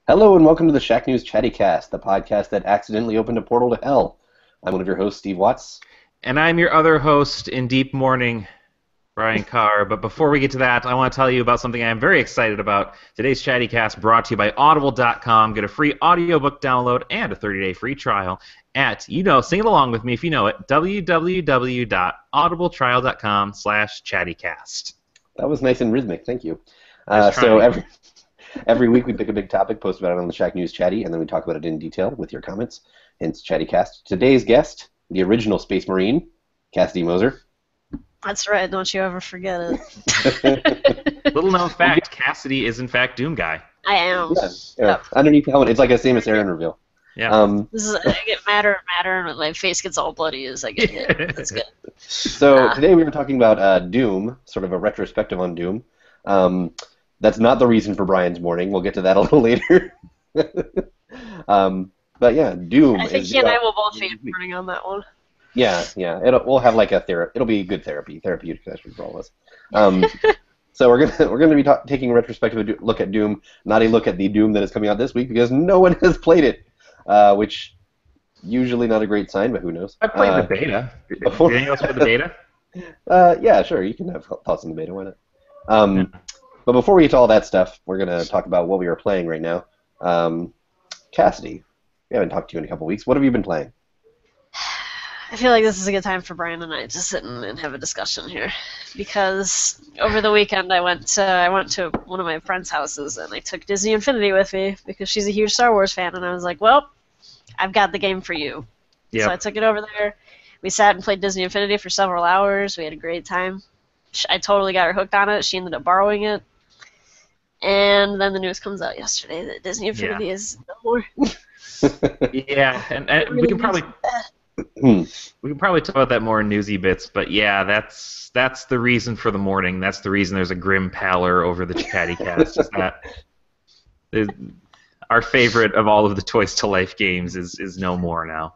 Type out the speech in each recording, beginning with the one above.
Hello and welcome to the Shack News Chattycast, the podcast that accidentally opened a portal to hell. I'm one of your hosts, Steve Watts. And I'm your other host in deep mourning, Brian Carr. But before we get to that, I want to tell you about something I'm very excited about. Today's Chattycast brought to you by Audible.com. Get a free audiobook download and a 30-day free trial at, sing it along with me if you know it, www.audibletrial.com/chattycast. That was nice and rhythmic, thank you. So every week we pick a big topic, post about it on the Shack News Chatty, and then we talk about it in detail with your comments. Hence Chattycast. Today's guest, the original Space Marine, Cassidy Moser. That's right, don't you ever forget it. Little known fact, Cassidy is in fact Doom Guy. I am. Yeah. Yep. Underneath the helmet, it's like a Samus Aran reveal. Yeah. I get madder and madder, and my face gets all bloody as I get hit. That's good. So today we were talking about Doom, sort of a retrospective on Doom. That's not the reason for Brian's mourning. We'll get to that a little later. But yeah, Doom. I think he and I will both be mourning on that one. Yeah. We'll have like it'll be good therapeutic session for all of us. So we're gonna be taking a retrospective look at Doom, not a look at the Doom that is coming out this week because no one has played it, which usually not a great sign, but who knows? I played the beta. Did anyone else play the beta? Yeah, sure. You can have thoughts on the beta. Why not? But before we get to all that stuff, we're going to talk about what we are playing right now. Cassidy, we haven't talked to you in a couple weeks. What have you been playing? I feel like this is a good time for Brian and I to sit and have a discussion here, because over the weekend I went to one of my friends' houses and I took Disney Infinity with me because she's a huge Star Wars fan, and I was like, well, I've got the game for you. Yep. So I took it over there. We sat and played Disney Infinity for several hours. We had a great time. I totally got her hooked on it. She ended up borrowing it. And then the news comes out yesterday that Disney Infinity is no more. Yeah, and we can probably talk about that more in newsy bits, but yeah, that's the reason for the mourning. That's the reason there's a grim pallor over the Chattycast. Is that our favorite of all of the Toys to Life games is no more now.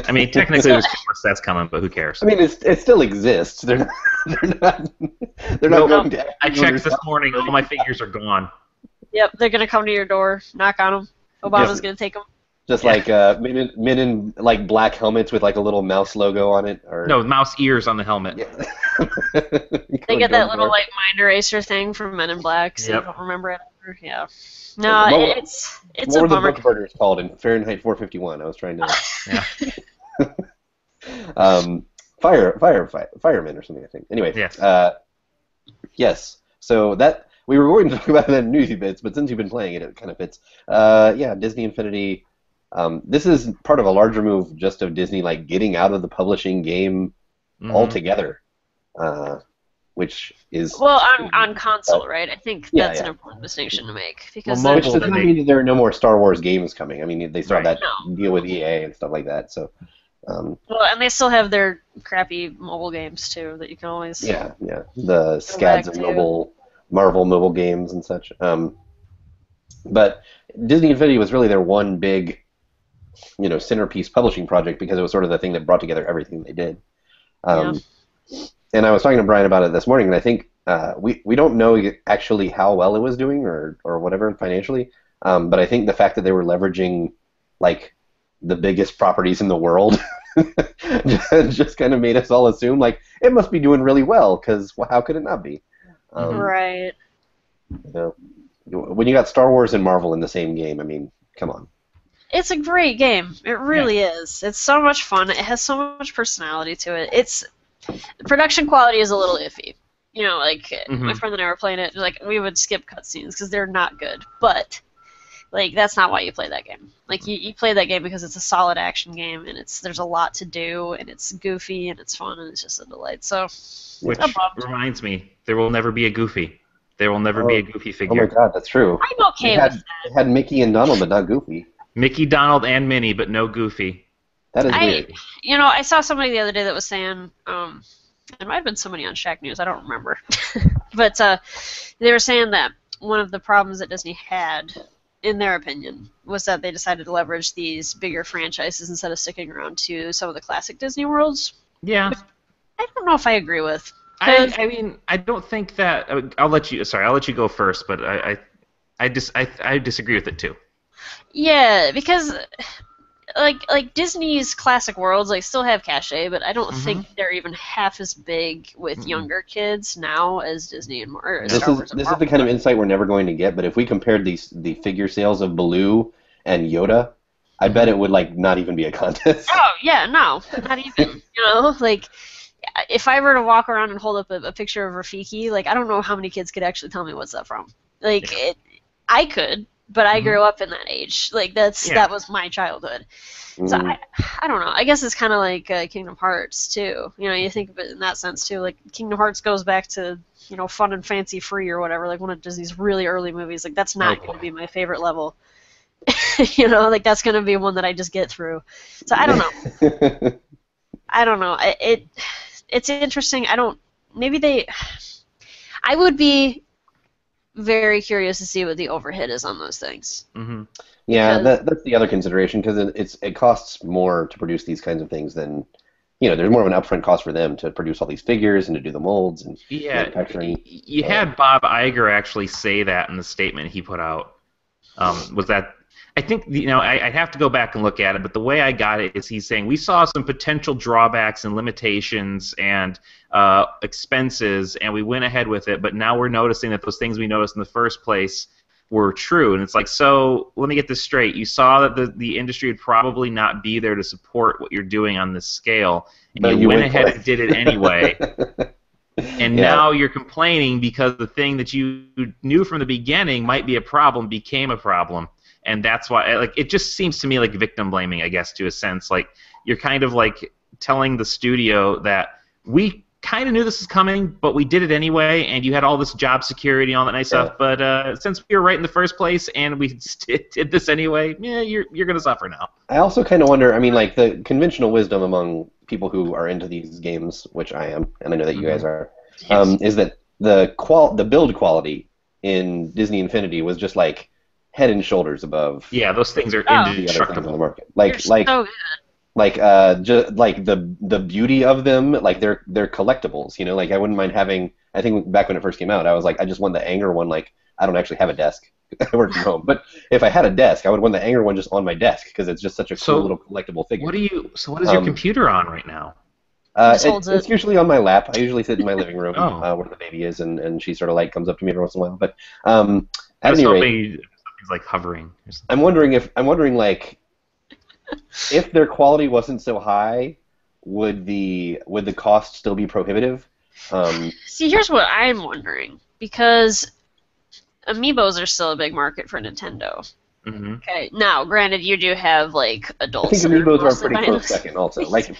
I mean, technically there's two more sets coming, but who cares? I mean, it still exists. They're not going to. I checked this morning. All my figures are gone. Yep, they're gonna come to your door, knock on them. Obama's gonna take them. Just like men in like black helmets with like a little mouse logo on it, or no mouse ears on the helmet. Yeah. They get that little like mind eraser thing from Men in Black. So you don't remember it ever. Yeah. No, it's a bummer. What were the book burgers called in Fahrenheit 451? I was trying to. Firemen or something, I think. Anyway. Yes. Yes. So that we were going to talk about that in newsy bits, but since you've been playing it, it kind of fits. Yeah, Disney Infinity. This is part of a larger move, just of Disney like getting out of the publishing game altogether, which is on console, right? I think that's an important distinction to make, because which does not mean that there are no more Star Wars games coming. I mean, they saw that deal with EA and stuff like that. So. Well, and they still have their crappy mobile games too that you can always the scads of Marvel mobile games and such. But Disney Infinity was really their one big, centerpiece publishing project, because it was sort of the thing that brought together everything they did. And I was talking to Brian about it this morning, and I think we don't know actually how well it was doing or whatever financially, but I think the fact that they were leveraging like the biggest properties in the world just kind of made us all assume like it must be doing really well, because how could it not be? Right. When you got Star Wars and Marvel in the same game, I mean, come on. It's a great game. It really is. It's so much fun. It has so much personality to it. The production quality is a little iffy. My friend and I were playing it. Like, we would skip cutscenes because they're not good. But like, that's not why you play that game. Like, you play that game because it's a solid action game, and there's a lot to do, and it's goofy, and it's fun, and it's just a delight. So, which reminds me, there will never be a Goofy. There will never be a Goofy figure. Oh my God, that's true. I'm okay with that. It had Mickey and Donald, but not Goofy. Mickey, Donald, and Minnie, but no Goofy. That is weird. I saw somebody the other day that was saying, it might have been somebody on Shack News, I don't remember, but they were saying that one of the problems that Disney had, in their opinion, was that they decided to leverage these bigger franchises instead of sticking around to some of the classic Disney worlds. Yeah. I don't know if I agree with. I mean, I don't think that. I'll let you go first, but I disagree with it too. Yeah, because like Disney's classic worlds like still have cachet, but I don't Mm-hmm. think they're even half as big with Mm-mm. younger kids now as Disney and or No. This Star is Wars and this is the Marvel kind are. of insight we're never going to get. But if we compared the figure sales of Baloo and Yoda, I bet Mm-hmm. it would like not even be a contest. Oh yeah, no, not even. Like if I were to walk around and hold up a picture of Rafiki, like I don't know how many kids could actually tell me what's that from. Like Yeah. I could, but I Mm-hmm. grew up in that age. Like Yeah. that was my childhood. So Mm, I don't know. I guess it's kind of like Kingdom Hearts too. You think of it in that sense too. Like Kingdom Hearts goes back to Fun and Fancy Free or whatever, like one of Disney's really early movies. Like that's Oh not going to boy. be my favorite level. Like that's going to be one that I just get through. So I don't know. mm. I don't know. It's interesting. I don't. Maybe they. I would be very curious to see what the overhead is on those things Mm-hmm. Yeah, because that's the other consideration because it costs more to produce these kinds of things than there's more of an upfront cost for them to produce all these figures and to do the molds and Yeah, manufacturing. you had Bob Iger actually say that in the statement he put out. Was that I think I'd have to go back and look at it, but the way I got it is he's saying we saw some potential drawbacks and limitations and expenses, and we went ahead with it, but now we're noticing that those things we noticed in the first place were true. And it's like, so let me get this straight. You saw that the industry would probably not be there to support what you're doing on this scale, and But you you went went for ahead and did it anyway. it. And Yeah, now you're complaining because the thing that you knew from the beginning might be a problem became a problem, and that's why like it just seems to me like victim blaming, I guess, to a sense. Like you're kind of like telling the studio that we kind of knew this was coming, but we did it anyway, and you had all this job security and all that nice yeah. stuff. But since we were right in the first place and we did this anyway, yeah, you're gonna suffer now. I also kind of wonder. I mean, like the conventional wisdom among people who are into these games, which I am, and I know that you Hmm. guys are, yes. is that the build quality in Disney Infinity was just like head and shoulders above Yeah, those things are Oh, the other things on the indestructible. market. you're so good. Just like the beauty of them, like they're collectibles. Like I wouldn't mind having. I think back when it first came out, I was like, I just want the Anger one. Like I don't actually have a desk. I work from home, but if I had a desk, I would want the Anger one just on my desk because it's just such a cool little So collectible figure. what is your Um, computer on right now? He just holds it's it. usually on my lap. I usually sit in my living room Oh. where the baby is, and she sort of like comes up to me every once in a while. But I at was any rate, hoping something's like hovering or something. I'm wondering like if their quality wasn't so high, would the cost still be prohibitive? See, here's what I'm wondering because amiibos are still a big market for Nintendo. Hmm. Okay, now granted, you do have like I adults think that are amiibos are a mostly pretty buying close those. second also. Like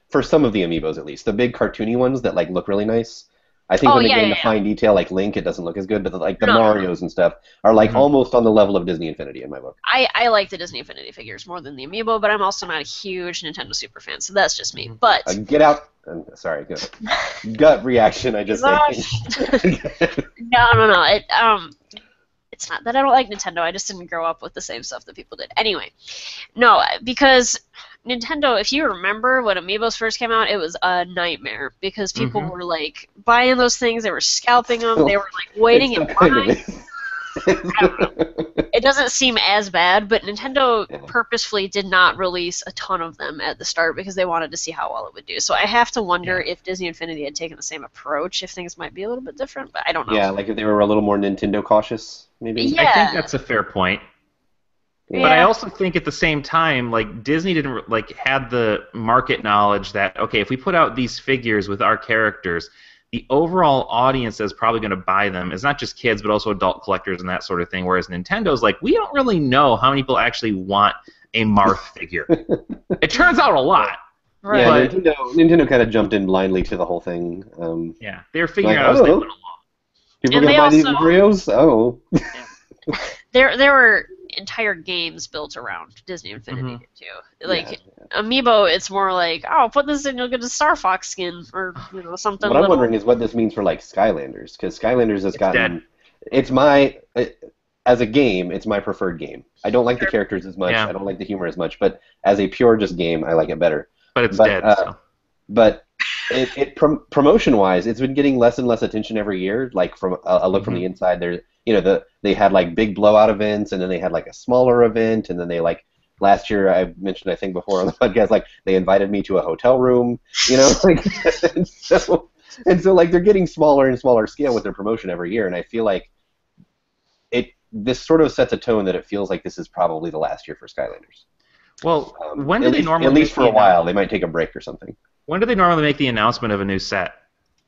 for some of the amiibos at least, the big cartoony ones that like look really nice. I think Oh when they yeah, get yeah, into yeah. fine detail like Link, it doesn't look as good. But like the No, no, no. Mario's and stuff are like Hmm. almost on the level of Disney Infinity in my book. I like the Disney Infinity figures more than the amiibo, but I'm also not a huge Nintendo super fan, so that's just me. Mhm. But Get out! Sorry, good. Gut reaction. I just say. no. It's not that I don't like Nintendo. I just didn't grow up with the same stuff that people did. Anyway, no, because Nintendo, if you remember when Amiibos first came out, it was a nightmare because people Mhm. were like buying those things, they were scalping them, they were like It waiting still in kind of line. is. I don't know. It doesn't seem as bad, but Nintendo Yeah. purposefully did not release a ton of them at the start because they wanted to see how well it would do. So I have to wonder if Disney Infinity had taken the same approach, if things might be a little bit different, but I don't know. Yeah, like if they were a little more Nintendo cautious, maybe. Yeah. I think that's a fair point. Yeah. But I Yeah. also think at the same time, like Disney didn't like had the market knowledge that okay, if we put out these figures with our characters, the overall audience that's probably going to buy them is not just kids, but also adult collectors and that sort of thing. Whereas Nintendo's like, we don't really know how many people actually want a Marth figure. It turns out a lot. Right. Yeah, But- Nintendo kind of jumped in blindly to the whole thing. Yeah, they were figuring Like, out as they oh. went along. People And gonna they buy these also- Marios? Oh. There were entire games built around Disney Infinity too. Like Yeah. Amiibo, it's more like, oh, put this in, you'll get a Star Fox skin or something. What I'm little. wondering is what this means for like Skylanders, because Skylanders has It's gotten. dead. It's my as a game, it's my preferred game. I don't like the characters as much. Yeah. I don't like the humor as much, but as a pure just game, I like it better. But it's But, dead. So. But promotion-wise, it's been getting less and less attention every year. Like from a look from the inside, they had like big blowout events, and then they had like a smaller event, and then they like last year I mentioned I think before on the podcast like they invited me to a hotel room, like and so like they're getting smaller and smaller scale with their promotion every year, and I feel like this sort of sets a tone that it feels like this is probably the last year for Skylanders. Well, when do they normally at least for a while they might take a break or something. When do they normally make the announcement of a new set,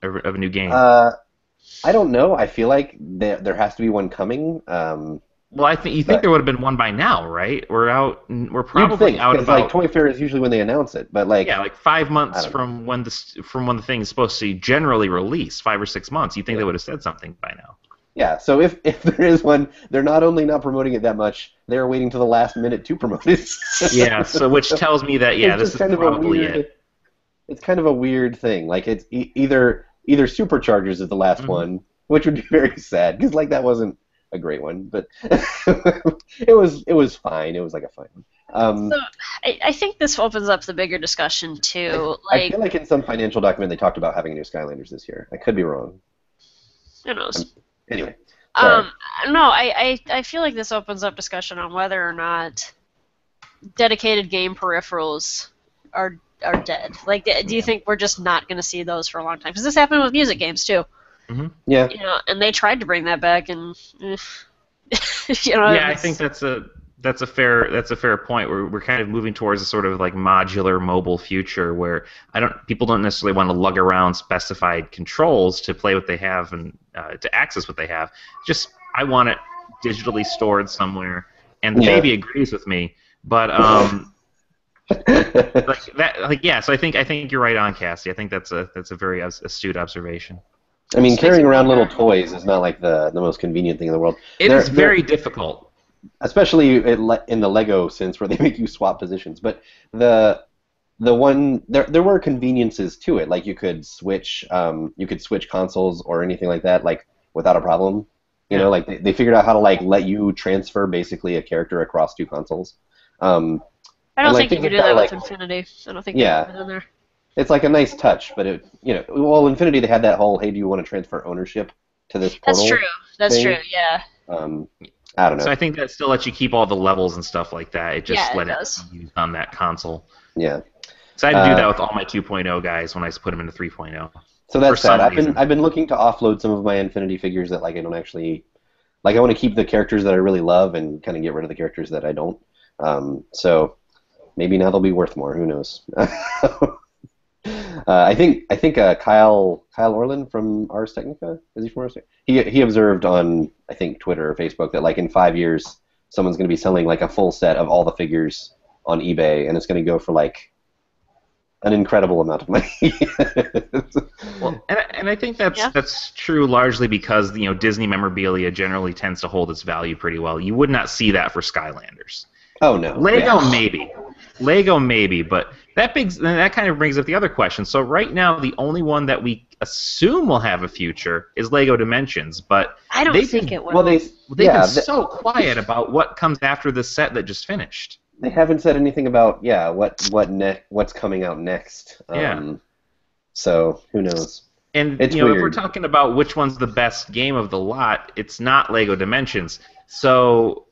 of a new game? I don't know. I feel like there has to be one coming. Well, I think there would have been one by now, right? We're probably out about like Toy Fair is usually when they announce it, but like like 5 months from when the thing is supposed to generally release, 5 or 6 months. You think they would have said something by now? Yeah. So if there is one, they're not only not promoting it that much, they're waiting to the last minute to promote it. Yeah. So which tells me that this is probably it. It's kind of a weird thing. Like it's either Superchargers is the last one, which would be very sad because like that wasn't a great one, but it was fine. It was like a fine one. So I think this opens up the bigger discussion too. I feel like in some financial document they talked about having a new Skylanders this year. I could be wrong. Who knows? Anyway. Sorry. No, I feel like this opens up discussion on whether or not dedicated game peripherals are dead. Like, do you think we're just not going to see those for a long time? Because this happened with music games too. Mm-hmm. Yeah. And they tried to bring that back, and I think that's a fair point. We're kind of moving towards a sort of like modular mobile future where people don't necessarily want to lug around specified controls to play what they have and to access what they have. Just I want it digitally stored somewhere, and the baby agrees with me, but So I think you're right on, Cassie. I think that's a very astute observation. I mean, carrying around little toys is not like the most convenient thing in the world. It is very difficult, especially in the Lego sense where they make you swap positions. But there were conveniences to it, like you could switch consoles or anything like that, like without a problem. Like they figured out how to like let you transfer basically a character across two consoles. I don't think you could do that with Infinity. I don't think they have it in there. It's like a nice touch, but Infinity they had that whole, hey, do you want to transfer ownership to this portal? That's true. That's true. Yeah. I don't know. So I think that still lets you keep all the levels and stuff like that. It just let it be used on that console. Yeah. So I had to do that with all my 2.0 guys when I put them into 3.0. So that's sad. I've been looking to offload some of my Infinity figures that like I don't actually like. I want to keep the characters that I really love and kind of get rid of the characters that I don't. So maybe now they'll be worth more. Who knows? I think Kyle Orland from Ars Technica, is he from Ars Technica? He observed on I think Twitter or Facebook that like in 5 years someone's going to be selling like a full set of all the figures on eBay, and it's going to go for like an incredible amount of money. Well, and I think that's true largely because Disney memorabilia generally tends to hold its value pretty well. You would not see that for Skylanders. Oh no. Lego maybe, but that kind of brings up the other question. So right now, the only one that we assume will have a future is Lego Dimensions, but I don't think it will. Well, they've been so quiet about what comes after this set that just finished. They haven't said anything about what's coming out next. So who knows? And it's if we're talking about which one's the best game of the lot, it's not Lego Dimensions. So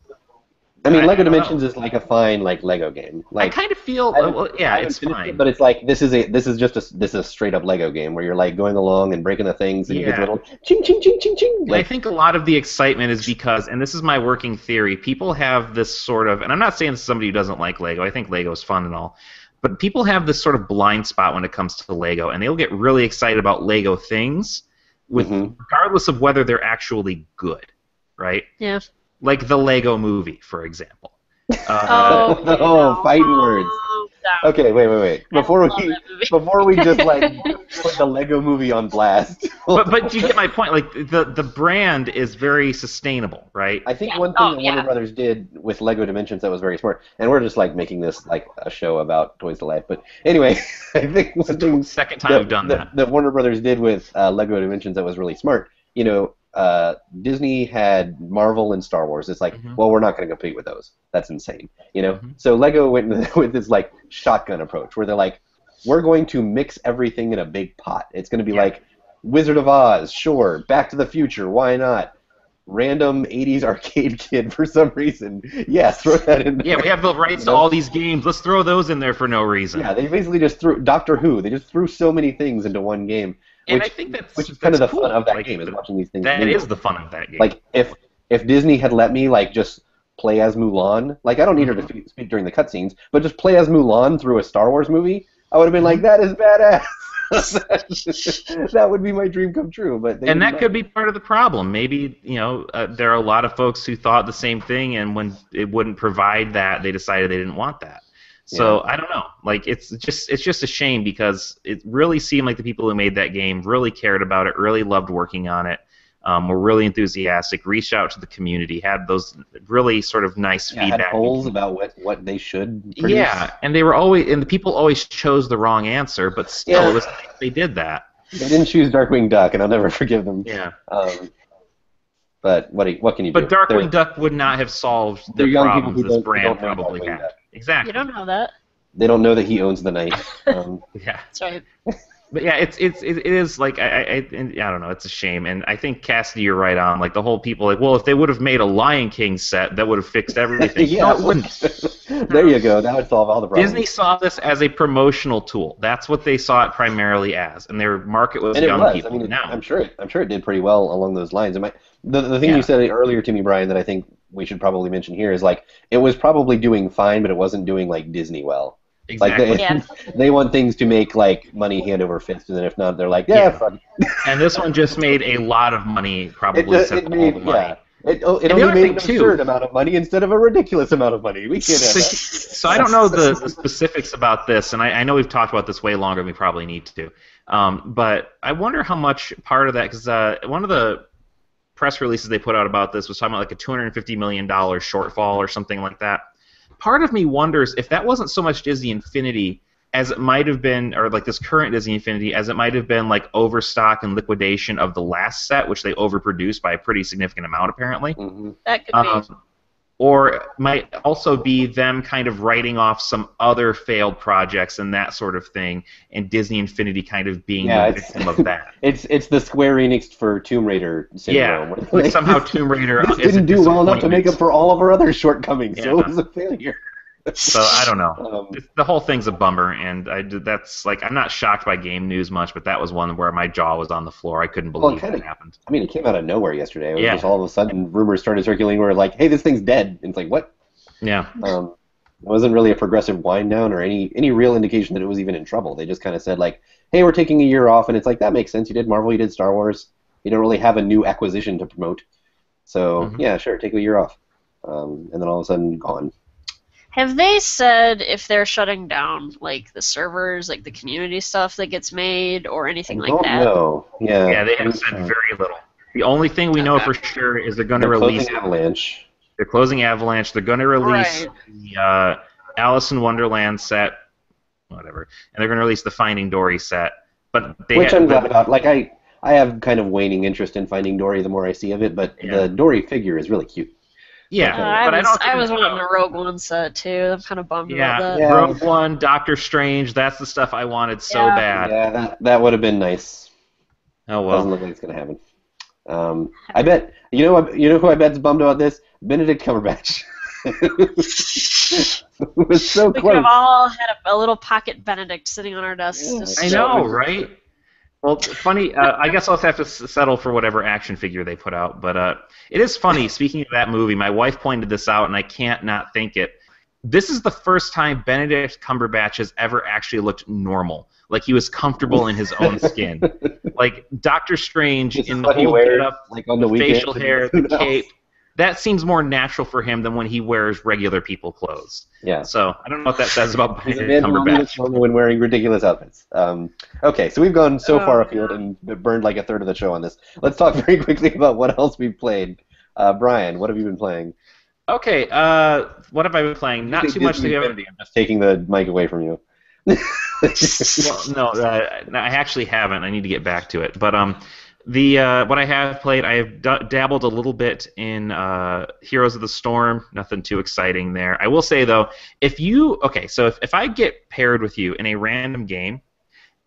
I mean, Lego Dimensions is like a fine Lego game. Like, I kind of feel it's fine. But it's like this is a straight up Lego game where you're like going along and breaking the things and you get little ching ching ching ching ching. I think a lot of the excitement is because, and this is my working theory, people have this sort of, and I'm not saying this is somebody who doesn't like Lego. I think Lego is fun and all, but people have this sort of blind spot when it comes to Lego, and they'll get really excited about Lego things, regardless of whether they're actually good, right? Yeah. Like the Lego Movie, for example. Fighting words. Okay, wait. Before we just put the Lego Movie on blast. but you get my point. Like the brand is very sustainable, right? I think one thing that Warner Brothers did with Lego Dimensions that was very smart, and we're just making this like a show about Toys to Life. But anyway, I think one thing second time we've done that Warner Brothers did with Lego Dimensions that was really smart. Disney had Marvel and Star Wars. It's like, well, we're not going to compete with those. That's insane, So Lego went with this shotgun approach, where they're like, we're going to mix everything in a big pot. It's going to be like Wizard of Oz, sure. Back to the Future, why not? random 80s arcade kid for some reason. Yes, throw that in there. Yeah, we have the rights to all these games. Let's throw those in there for no reason. Yeah, they basically just threw Doctor Who. They just threw so many things into one game, And I think which is kind of the cool. fun of that Like, game is watching these things. That mingle. is the fun of that game. Like if Disney had let me like just play as Mulan, like I don't need her to speak during the cutscenes, but just play as Mulan through a Star Wars movie, I would have been like, that is badass. That would be my dream come true. But that could be part of the problem. Maybe there are a lot of folks who thought the same thing, and when it wouldn't provide that, they decided they didn't want that. So I don't know. Like it's just a shame because it really seemed like the people who made that game really cared about it, really loved working on it, were really enthusiastic, reached out to the community, had those really sort of nice feedback. Had polls about what they should produce. Yeah, and the people always chose the wrong answer, but still, it was nice they did that. They didn't choose Darkwing Duck, and I'll never forgive them. Yeah. But what can you do? But Darkwing Duck would not have solved the problems this brand probably had. Duck. Exactly. You don't know that. They don't know that he owns the night. Yeah. That's right. But yeah, it is like I don't know. It's a shame, and I think Cassidy, you're right on. Like the whole people, like, well, if they would have made a Lion King set, that would have fixed everything. Yeah, no, it wouldn't. There you go. That would solve all the problems. Disney saw this as a promotional tool. That's what they saw it primarily as, and their market was young people. I mean, now I'm sure it did pretty well along those lines. The thing you said earlier to me, Brian, that I think we should probably mention here is like it was probably doing fine, but it wasn't doing like Disney well. Exactly. Like they want things to make like money hand over fist, and then if not, they're like, fuck. And this one just made a lot of money, probably all the money. Yeah. It only made an absurd amount of money instead of a ridiculous amount of money. We can't have that. So I don't know the specifics about this, and I know we've talked about this way longer than we probably need to. But I wonder how much part of that, because one of the press releases they put out about this was talking about like a $250 million shortfall or something like that. Part of me wonders if that wasn't so much Disney Infinity as it might have been, or like this current Disney Infinity, as it might have been like overstock and liquidation of the last set, which they overproduced by a pretty significant amount, apparently. Mm-hmm. That could be. Or it might also be them kind of writing off some other failed projects and that sort of thing, and Disney Infinity kind of being the victim of that. It's the Square Enix for Tomb Raider syndrome. Yeah, somehow Tomb Raider didn't do well enough to make up for all of our other shortcomings, so it was a failure. So I don't know. The whole thing's a bummer, and that's like I'm not shocked by game news much, but that was one where my jaw was on the floor. I couldn't believe that happened. I mean, it came out of nowhere yesterday. It was just all of a sudden rumors started circulating where like, hey, this thing's dead. And it's like, what? Yeah. It wasn't really a progressive wind down or any real indication that it was even in trouble. They just kind of said like, hey, we're taking a year off, and it's like that makes sense. You did Marvel, you did Star Wars. You don't really have a new acquisition to promote, so yeah, sure, take a year off, and then all of a sudden gone. Have they said if they're shutting down, like, the servers, like, the community stuff that gets made, or anything like that? No. Yeah. Yeah, they have said very little. The only thing we know for sure is they're going to release Avalanche. They're closing Avalanche. They're going to release the Alice in Wonderland set, whatever, and they're going to release the Finding Dory set. But which I'm glad about. Like, I have kind of waning interest in Finding Dory the more I see of it, but the Dory figure is really cute. Yeah, I was wanting the Rogue One set too. I'm kind of bummed about that. Yeah, Rogue One, Doctor Strange, that's the stuff I wanted so bad. Yeah, that would have been nice. Oh well. Doesn't look like it's gonna happen. I bet you know who I bet's bummed about this? Benedict Cumberbatch. It was so close. We could have all had a little pocket Benedict sitting on our desks. I know, right? Well, funny. I guess I'll have to settle for whatever action figure they put out. But it is funny. Speaking of that movie, my wife pointed this out, and I can't not think it. This is the first time Benedict Cumberbatch has ever actually looked normal. Like he was comfortable in his own skin. Like Doctor Strange in the whole get-up, like on the facial hair, the cape. That seems more natural for him than when he wears regular people clothes. Yeah. So I don't know what that says about Benedict Cumberbatch. When wearing ridiculous outfits. Okay, so we've gone so far afield and burned like a third of the show on this. Let's talk very quickly about what else we've played. Brian, what have you been playing? Okay, what have I been playing? Not too much to give. I'm just taking the mic away from you. Well, no, I actually haven't. I need to get back to it. But what I have played, I have dabbled a little bit in Heroes of the Storm. Nothing too exciting there. I will say though, if I get paired with you in a random game,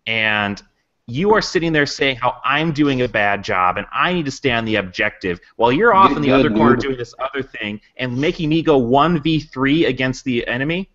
and you are sitting there saying how I'm doing a bad job and I need to stay on the objective while you're off in the other corner doing this other thing and making me go 1v3 against the enemy.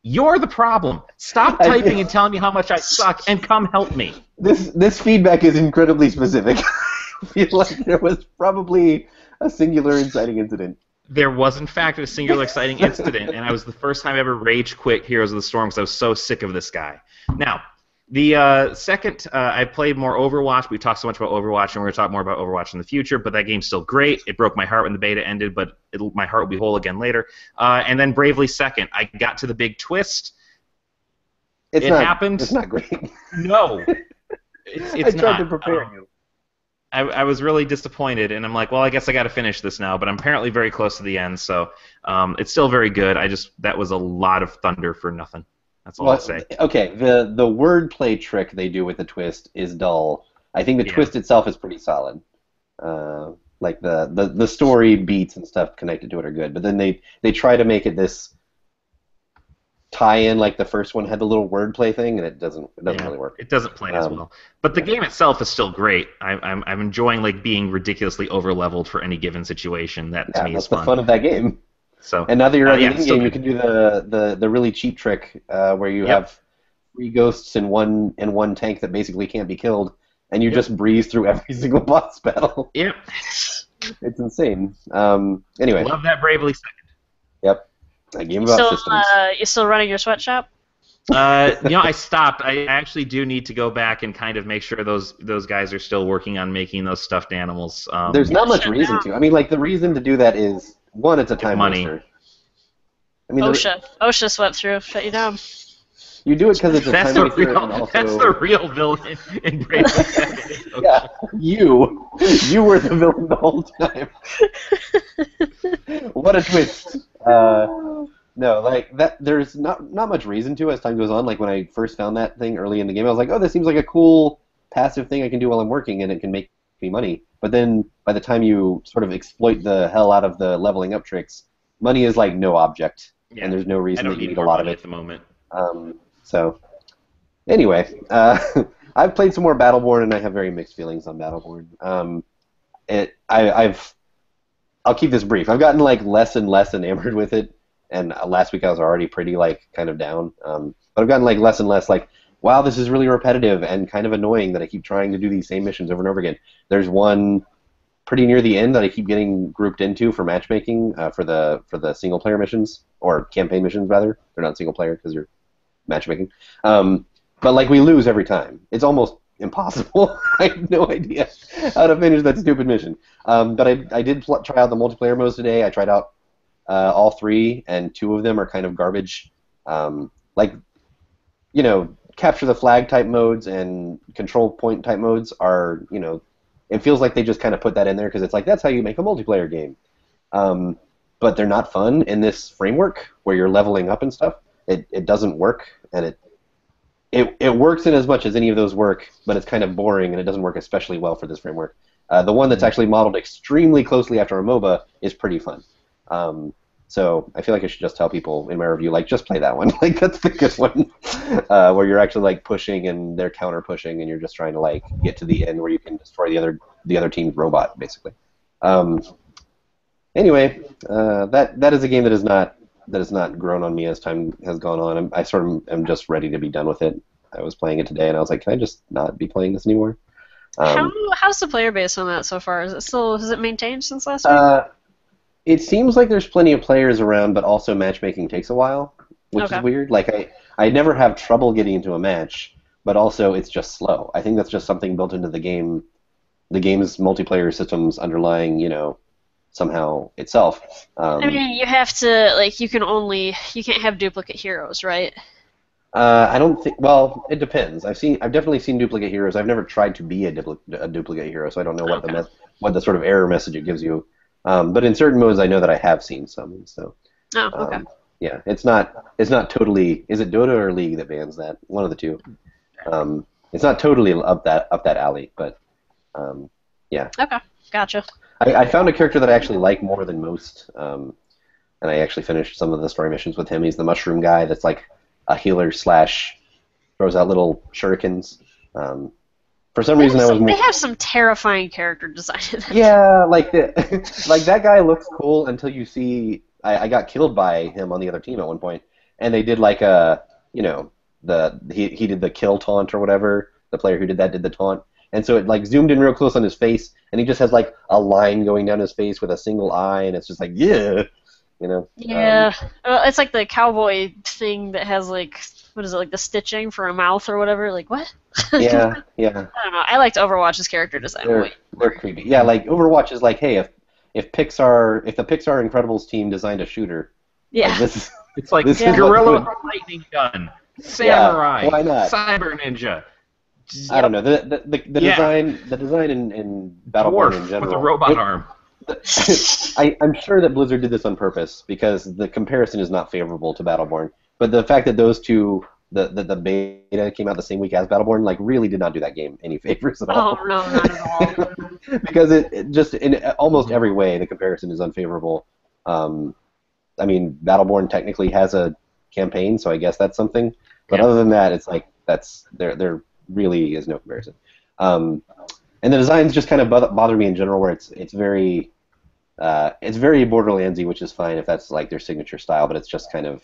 You're the problem. Stop typing and telling me how much I suck and come help me. This feedback is incredibly specific. I feel like there was probably a singular inciting incident. There was, in fact, a singular exciting incident, and I was the first time I ever rage quit Heroes of the Storm because I was so sick of this guy. Now, the second, I played more Overwatch. We talked so much about Overwatch, and we're going to talk more about Overwatch in the future, but that game's still great. It broke my heart when the beta ended, but my heart will be whole again later. And then Bravely Second. I got to the big twist. It happened. It's not great. No. It's I tried to prepare you. I was really disappointed, and I'm like, well, I guess I got to finish this now, but I'm apparently very close to the end, so it's still very good. That was a lot of thunder for nothing. That's all I'll say. Okay, the wordplay trick they do with the twist is dull. I think the twist itself is pretty solid. Like the story beats and stuff connected to it are good, but then they try to make it this tie-in like the first one had the little wordplay thing, and it doesn't really work. It doesn't play as well. But the game itself is still great. I'm enjoying like being ridiculously over-leveled for any given situation. That to me is fun. That's the fun of that game. So, and now that you're on the game, you can do the really cheap trick where you have 3 ghosts in one tank that basically can't be killed, and you just breeze through every single boss battle. Yep. It's insane. Anyway. Love that Bravely Second. Yep. A game about systems. You still running your sweatshop? I stopped. I actually do need to go back and kind of make sure those guys are still working on making those stuffed animals. There's not much reason to. I mean, like, the reason to do that is, one, it's a time waster. I mean, OSHA swept through, shut you down. You do it because it's a time waster. That's the real villain in Bravely Second. Yeah, you were the villain the whole time. What a twist. No, like that. There's not much reason to as time goes on. Like when I first found that thing early in the game, I was like, oh, this seems like a cool passive thing I can do while I'm working, and it can make me money. But then by the time you sort of exploit the hell out of the leveling up tricks, money is like no object, and there's no reason that you need a lot of it at the moment. So anyway, I've played some more Battleborn, and I have very mixed feelings on Battleborn. I'll keep this brief. I've gotten like less and less enamored with it, and last week I was already pretty like kind of down. But I've gotten like less and less like, wow, this is really repetitive and kind of annoying that I keep trying to do these same missions over and over again. There's one pretty near the end that I keep getting grouped into for matchmaking for the single player missions, or campaign missions rather. They're not single player because you're matchmaking. But like we lose every time. It's almost impossible. I have no idea how to finish that stupid mission. But I did try out the multiplayer modes today. I tried out all 3, and 2 of them are kind of garbage. Capture the flag type modes and control point type modes are, it feels like they just kind of put that in there because it's like, that's how you make a multiplayer game. But they're not fun in this framework where you're leveling up and stuff. It doesn't work, and it works in as much as any of those work, but it's kind of boring, and it doesn't work especially well for this framework. The one that's actually modeled extremely closely after a MOBA is pretty fun. So I feel like I should just tell people in my review, like, just play that one. Like, that's the good one, where you're actually like pushing and they're counter pushing, and you're just trying to like get to the end where you can destroy the other team's robot, basically. Anyway, that is a game that has not grown on me as time has gone on. I sort of am just ready to be done with it. I was playing it today, and I was like, can I just not be playing this anymore? How's the player base on that so far? Has it maintained since last week? It seems like there's plenty of players around, but also matchmaking takes a while, which is weird. Like I never have trouble getting into a match, but also it's just slow. I think that's just something built into the game, the game's multiplayer system's underlying, somehow itself. I mean, you have to you can't have duplicate heroes, right? I don't think. Well, it depends. I've definitely seen duplicate heroes. I've never tried to be a duplicate hero, so I don't know what the sort of error message it gives you. But in certain modes, I know that I have seen some. So. Oh, okay. Yeah, it's not totally. Is it Dota or League that bans that? One of the two. It's not totally up that alley, but yeah. Okay, gotcha. I found a character that I actually like more than most, and I actually finished some of the story missions with him. He's the mushroom guy that's like a healer / throws out little shurikens. For some reason, I was more. They have some terrifying character design in them. Yeah, like like that guy looks cool until you see. I got killed by him on the other team at one point, and they did like a, he did the kill taunt or whatever. The player who did that did the taunt, and so it like zoomed in real close on his face, and he just has like a line going down his face with a single eye, and it's just like yeah, you know. Yeah, well, it's like the cowboy thing that has like, what is it, like the stitching for a mouth or whatever. Like what? Yeah, yeah. I don't know. I liked Overwatch's character design. They're creepy. Yeah, like Overwatch is like, hey, if the Pixar Incredibles team designed a shooter, Yeah. like this, It's like this is what Gorilla could- Lightning Gun, Samurai, why not? Cyber Ninja, I don't know the Yeah. design in Battleborn in Dwarf general. with a robot arm. I'm sure that Blizzard did this on purpose because the comparison is not favorable to Battleborn. But the fact that those two, the beta came out the same week as Battleborn, like really did not do that game any favors at all. Oh no, not at all. Because it just in almost every way the comparison is unfavorable. I mean, Battleborn technically has a campaign, so I guess that's something. But other than that, it's like there really is no comparison. And the designs just kind of bother me in general, where it's very Borderlandsy, which is fine if that's like their signature style, but it's just kind of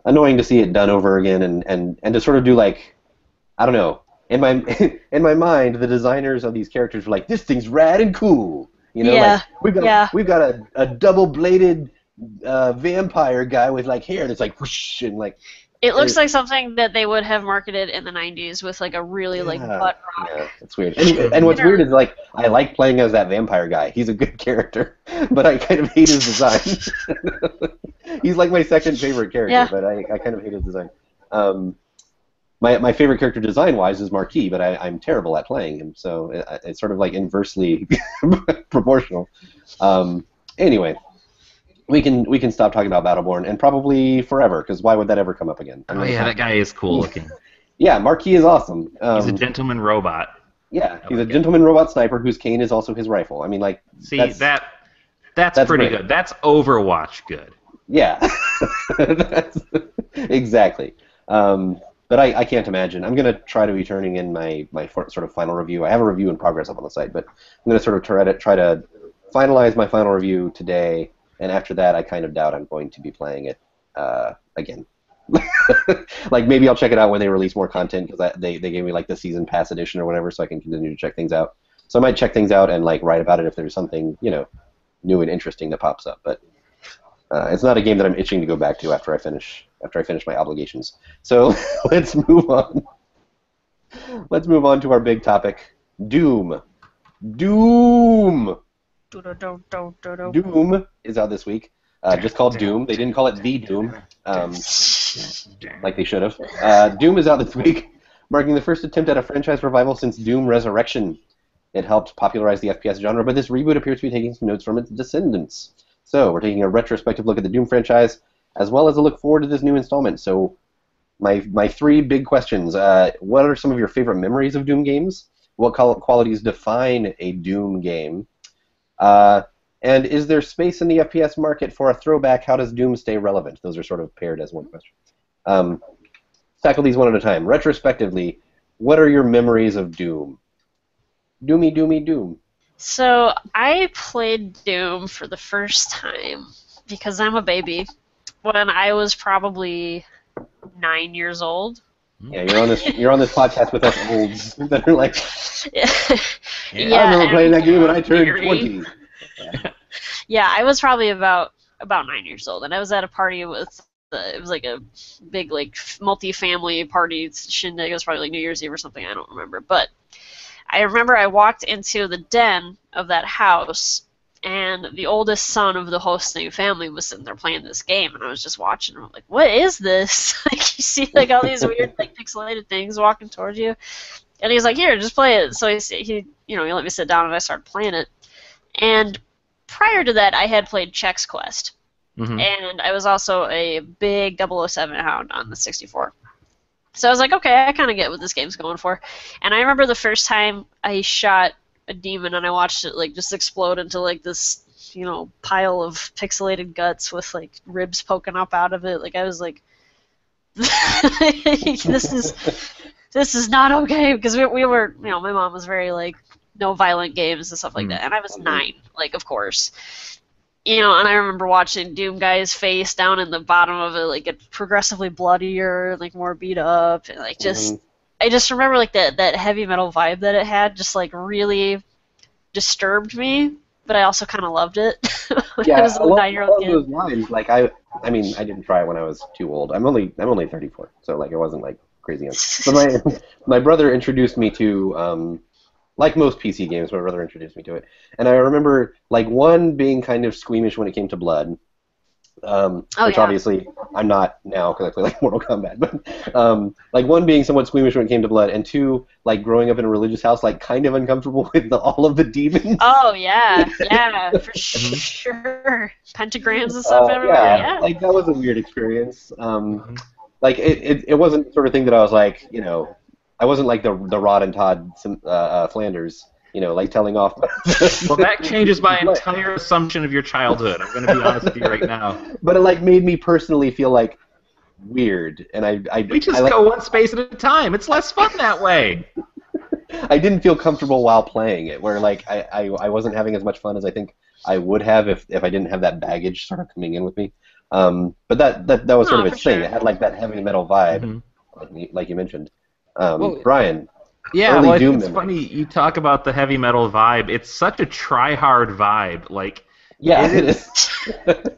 annoying to see it done over again, and to sort of do like, I don't know. In my mind, the designers of these characters were like, this thing's rad and cool. You know, Yeah, like we've got a double-bladed vampire guy with like hair that's like whoosh and like. It looks like something that they would have marketed in the 90s with like a really like butt rock. Yeah, it's weird. And what's weird is like I like playing as that vampire guy. He's a good character, but I kind of hate his design. He's like my second favorite character, Yeah. but I kind of hate his design. My favorite character design-wise is Marquis, but I'm terrible at playing him, so it's sort of like inversely proportional. Anyway, we can stop talking about Battleborn, and probably forever, because why would that ever come up again? Oh yeah, that guy is cool looking. Yeah, Marquis is awesome. He's a gentleman robot. Yeah, he's a gentleman robot sniper whose cane is also his rifle. I mean, like, See, that's that's pretty great. good. That's Overwatch good. Yeah, exactly. But I can't imagine. I'm going to try to be turning in my sort of final review. I have a review in progress up on the site, but I'm going to sort of try to finalize my final review today, and after that I kind of doubt I'm going to be playing it again. Like, maybe I'll check it out when they release more content, because they gave me like the season pass edition or whatever, so I can continue to check things out. So I might check things out and like write about it if there's something, new and interesting that pops up. But it's not a game that I'm itching to go back to after I finish my obligations. So let's move on. Let's move on to our big topic, Doom. Doom is out this week. Just called Doom. They didn't call it The Doom, like they should have. Doom is out this week, marking the first attempt at a franchise revival since Doom Resurrection. It helped popularize the FPS genre, but this reboot appears to be taking some notes from its descendants. So we're taking a retrospective look at the Doom franchise, as well as a look forward to this new installment. So my three big questions. What are some of your favorite memories of Doom games? What qualities define a Doom game? And is there space in the FPS market for a throwback? How does Doom stay relevant? Those are sort of paired as one question. Tackle these one at a time. Retrospectively, what are your memories of Doom? Doomy, doomy, doom. So I played Doom for the first time because I'm a baby when I was probably 9 years old. Yeah, you're on this podcast with us olds that are like, Yeah, I remember playing that game when I turned theory. 20. Yeah, I was probably about 9 years old, and I was at a party with. It was like a big multi-family party shindig. It was probably like New Year's Eve or something. I don't remember, but I remember I walked into the den of that house, and the oldest son of the hosting family was sitting there playing this game, and I was just watching. And I'm like, "What is this?" Like, you see like all these weird pixelated things walking towards you, and he's like, "Here, just play it." So he let me sit down, and I started playing it. And prior to that, I had played Chex Quest, and I was also a big 007 hound on the 64. So I was like, okay, I kind of get what this game's going for. And I remember the first time I shot a demon and I watched it just explode into this, pile of pixelated guts with ribs poking up out of it. I was like, this this is not okay, because we were, you know, my mom was very like, no violent games and stuff like that, and I was 9, like, of course. You know, and I remember watching Doom Guy's face down in the bottom of it, like, get progressively bloodier, like, more beat up, and, like, just, I just remember, like, that heavy metal vibe that it had just, like, really disturbed me, but I also kind of loved it. Yeah, I was a 9-year-old kid. Those lines, like, I mean, I didn't try it when I was too old. I'm only 34, so, like, it wasn't, like, crazy young. But my brother introduced me to, like most PC games, my brother introduced me to it. And I remember, like, one being kind of squeamish when it came to blood, which obviously I'm not now because I play, like, Mortal Kombat. But, like, one being somewhat squeamish when it came to blood, and 2, like, growing up in a religious house, like, kind of uncomfortable with all of the demons. Oh, yeah, for sure. Pentagrams and stuff everywhere, yeah. Like, that was a weird experience. Like, it wasn't the sort of thing that I was like, you know, I wasn't like the Rod and Todd Flanders, you know, like telling off. Well, that changes my entire assumption of your childhood. I'm going to be honest with you right now. But it like made me personally feel like weird, and we just go one space at a time. It's less fun that way. I didn't feel comfortable while playing it, where like I wasn't having as much fun as I think I would have if I didn't have that baggage sort of coming in with me. But that was sort of its thing. It had like that heavy metal vibe, like you mentioned. Brian. Yeah, well, it's funny you talk about the heavy metal vibe. It's such a try-hard vibe. Like, yeah, it is.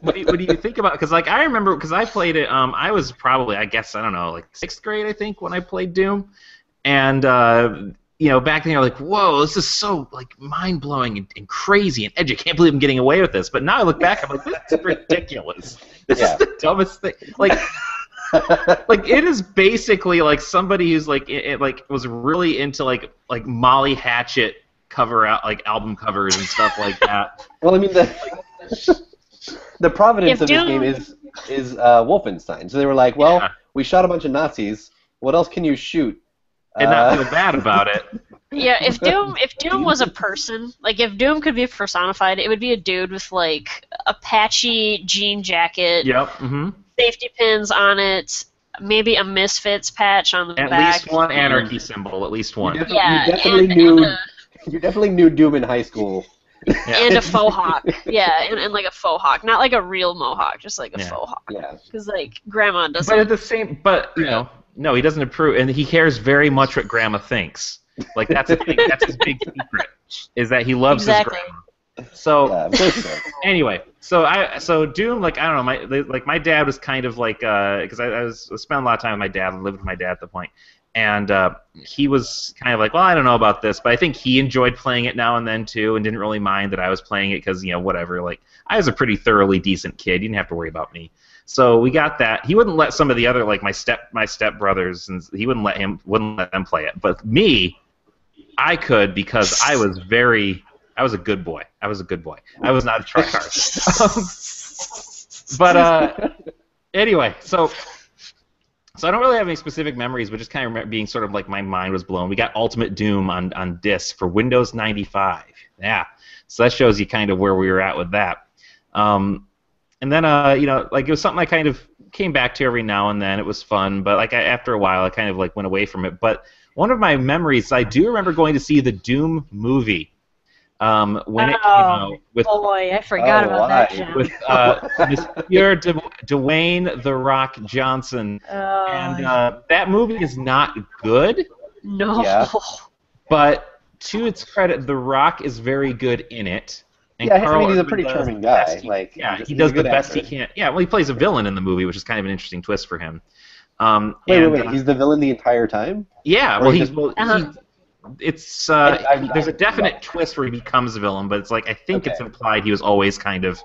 what do you think about? Because like I remember, because I played it. I was probably, I guess, I don't know, like 6th grade, I think, when I played Doom, and you know, back then you're like, whoa, this is so like mind-blowing and crazy and edgy. I can't believe I'm getting away with this. But now I look back, I'm like, this is ridiculous. This is the dumbest thing. Like. Like it is basically like somebody who's like was really into like Molly Hatchet album covers and stuff like that. Well, I mean the provenance of this game is Wolfenstein. So they were like, well, we shot a bunch of Nazis. What else can you shoot? And not feel bad about it. Yeah, if Doom was a person, like if Doom could be personified, it would be a dude with like a patchy jean jacket. Yep. Safety pins on it, maybe a Misfits patch on the back. At least one anarchy symbol, at least one. You definitely knew Doom in high school. Yeah. And a faux hawk. Yeah, and like a faux hawk. Not like a real mohawk, just like a faux hawk. Yeah. Because like grandma doesn't. But at the same, you know, no, he doesn't approve, and he cares very much what grandma thinks. Like that's his big secret, is that he loves his grandma. So anyway, so Doom, like I don't know, my dad was kind of like because I spent a lot of time with my dad and lived with my dad at the point, and he was kind of like, well, I don't know about this, but I think he enjoyed playing it now and then too, and didn't really mind that I was playing it because, you know, whatever. Like I was a pretty thoroughly decent kid, you didn't have to worry about me. So we got that. He wouldn't let some of the other, like my step brothers, and he wouldn't let them play it, but me, I could, because I was a good boy. I was not a tryhard. But anyway, so I don't really have any specific memories, but just kind of being sort of like my mind was blown. We got Ultimate Doom on disc for Windows 95. Yeah, so that shows you kind of where we were at with that. And then you know, like it was something I kind of came back to every now and then. It was fun, but like after a while, I kind of like went away from it. But one of my memories, I do remember going to see the Doom movie. When it came out with I forgot about that. Jim. With Monsieur Dwayne "The Rock" Johnson, and that movie is not good. No. Yeah. But to its credit, The Rock is very good in it. And yeah, Carl I mean he's a pretty charming guy. He does the best he can. Yeah, well, he plays a villain in the movie, which is kind of an interesting twist for him. Wait, he's the villain the entire time? Yeah, well, it's there's a definite twist where he becomes a villain, but it's like I think it's implied he was always kind of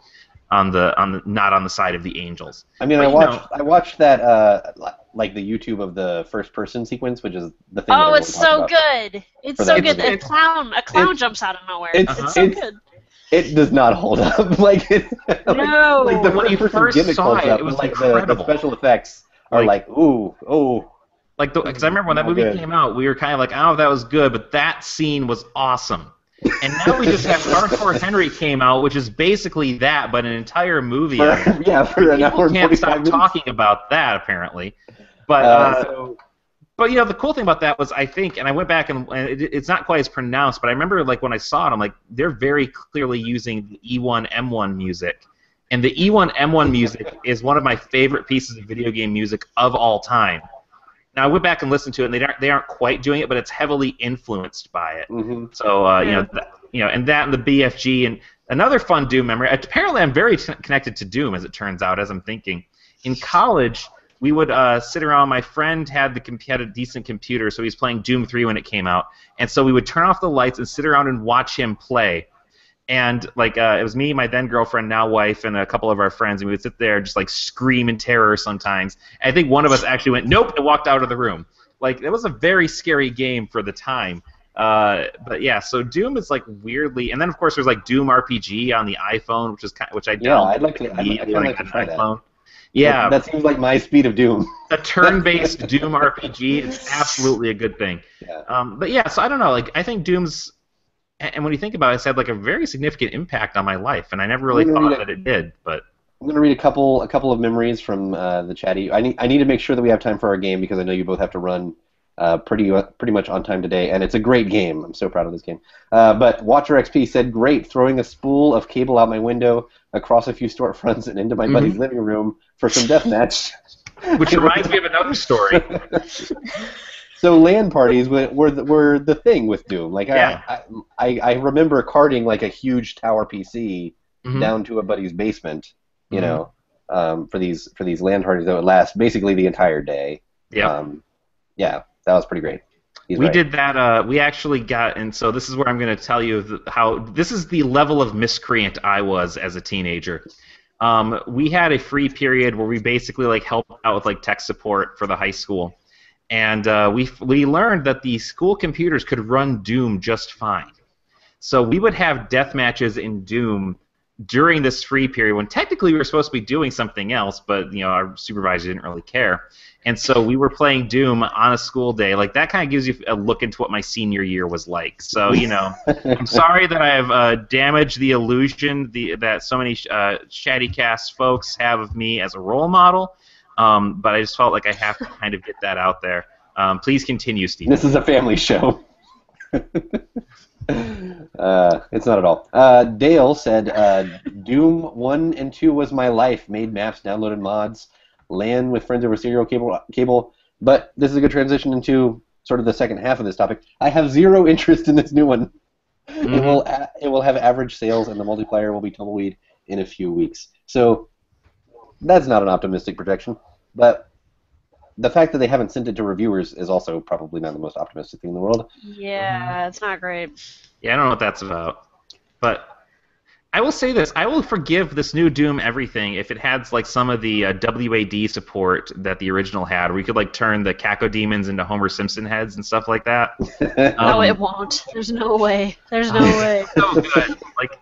on the not on the side of the angels. I mean, but, I watched that like the YouTube of the first person sequence, which is the thing. Oh, it's so good! It's so good. A clown jumps out of nowhere. It's so good. It does not hold up. Like no. Like the when you first saw it was like incredible. The special effects are like ooh. Like, because I remember when that movie came out, we were kind of like, I don't know if that was good, but that scene was awesome. And now we just have Hardcore Henry came out, which is basically that, but an entire movie. For an hour and 45 minutes. Can't stop talking about that, apparently. But But the cool thing about that was I think, and I went back and it's not quite as pronounced, but I remember like when I saw it, I'm like, they're very clearly using the E1M1 music, and the E1M1 music is one of my favorite pieces of video game music of all time. Now I went back and listened to it, and they aren't quite doing it, but it's heavily influenced by it. Mm-hmm. So and that and the BFG and another fun Doom memory. Apparently, I'm very connected to Doom, as it turns out, as I'm thinking. In college, we would sit around. My friend had a decent computer, so he was playing Doom 3 when it came out, and so we would turn off the lights and sit around and watch him play. And like it was me, my then girlfriend, now wife, and a couple of our friends, and we would sit there and just like scream in terror sometimes. And I think one of us actually went nope and walked out of the room. Like it was a very scary game for the time. But yeah, so Doom is like weirdly, and then of course there's like Doom RPG on the iPhone, which I downloaded. I'd like to try that. Yeah, that seems like my speed of Doom. A turn-based Doom RPG is absolutely a good thing. Yeah. But yeah, so I don't know. Like I think Doom's, and when you think about it, it's had like a very significant impact on my life, and I never really thought that it did. But I'm going to read a couple of memories from the chatty. I need to make sure that we have time for our game because I know you both have to run pretty much on time today, and it's a great game. I'm so proud of this game. But Watcher XP said, "Great, throwing a spool of cable out my window across a few storefronts and into my buddy's living room for some deathmatch." Which reminds me of another story. So LAN parties were the thing with Doom. Like yeah. I remember carting like a huge tower PC down to a buddy's basement, you know, for these LAN parties that would last basically the entire day. Yeah. Yeah, that was pretty great. We did that. We actually got, and so this is where I'm going to tell you how this is the level of miscreant I was as a teenager. We had a free period where we basically like helped out with like tech support for the high school, and we learned that the school computers could run Doom just fine. So we would have death matches in Doom during this free period when technically we were supposed to be doing something else, but our supervisor didn't really care. And so we were playing Doom on a school day. Like that kind of gives you a look into what my senior year was like. So I'm sorry that I have damaged the illusion that so many Chattycast folks have of me as a role model. But I just felt like I have to kind of get that out there. Please continue, Steve. This is a family show. It's not at all. Dale said, Doom 1 and 2 was my life. Made maps, downloaded mods, LAN with friends over serial cable. But this is a good transition into sort of the second half of this topic. I have zero interest in this new one. It will have average sales, and the multiplayer will be tumbleweed in a few weeks. So that's not an optimistic projection. But the fact that they haven't sent it to reviewers is also probably not the most optimistic thing in the world. Yeah, it's not great. Yeah, I don't know what that's about. But I will say this. I will forgive this new Doom everything if it has like some of the WAD support that the original had, where you could like turn the Cacodemons into Homer Simpson heads and stuff like that. No, it won't. There's no way. There's no way. So good. Like,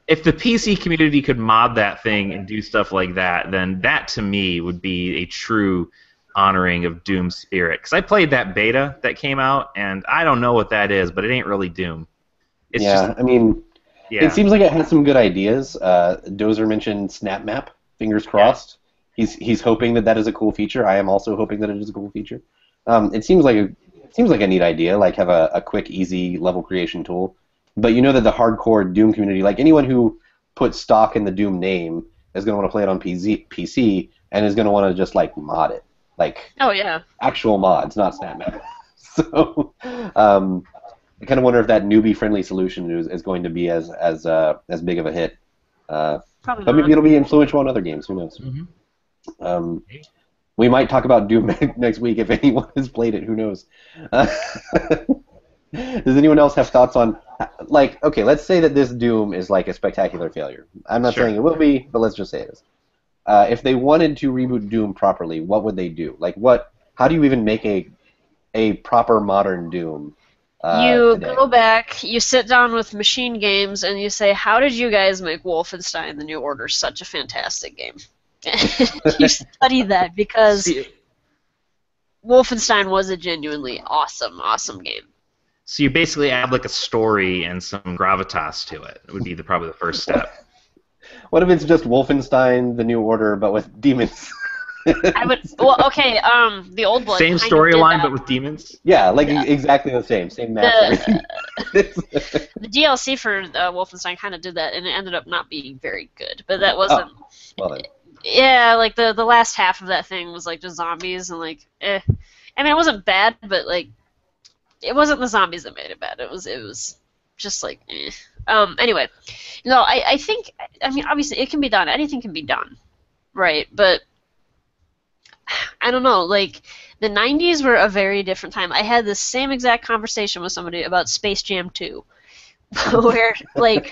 if the PC community could mod that thing and do stuff like that, then that to me would be a true honoring of Doom's spirit. Because I played that beta that came out, and I don't know what that is, but it ain't really Doom. It's just, I mean, it seems like it has some good ideas. Dozer mentioned Snap Map. Fingers crossed. Yeah. He's hoping that is a cool feature. I am also hoping that it is a cool feature. It seems like a neat idea. Like have a quick, easy level creation tool. But you know that the hardcore Doom community, like anyone who puts stock in the Doom name, is going to want to play it on PC and is going to want to just like mod it. Like actual mods, not Snap Map. So I kind of wonder if that newbie-friendly solution is going to be as big of a hit. Probably but maybe it'll be influential on other games. Who knows? We might talk about Doom next week if anyone has played it. Who knows? Does anyone else have thoughts on, like, okay, let's say that this Doom is like a spectacular failure. I'm not saying it will be, but let's just say it is. If they wanted to reboot Doom properly, what would they do? Like, how do you even make a proper modern Doom? You today? go back, you sit down with Machine Games, and you say, how did you guys make Wolfenstein The New Order such a fantastic game? You study that, because Wolfenstein was a genuinely awesome game. So you basically add like a story and some gravitas to it. It would be probably the first step. What if it's just Wolfenstein: The New Order, but with demons? I would. Well, okay. The Old Blood Same kind of did storyline, that. but with demons. Yeah, like Yeah. exactly the same maps, The everything. the DLC for Wolfenstein kind of did that, and it ended up not being very good. But that Oh, wasn't. well then. Yeah, like the last half of that thing was like just zombies and like I mean, it wasn't bad, but like it wasn't the zombies that made it bad. It was just like anyway, no, I think, I mean, obviously it can be done. Anything can be done, right? But I don't know, like the 90s were a very different time. I had the same exact conversation with somebody about Space Jam 2 where like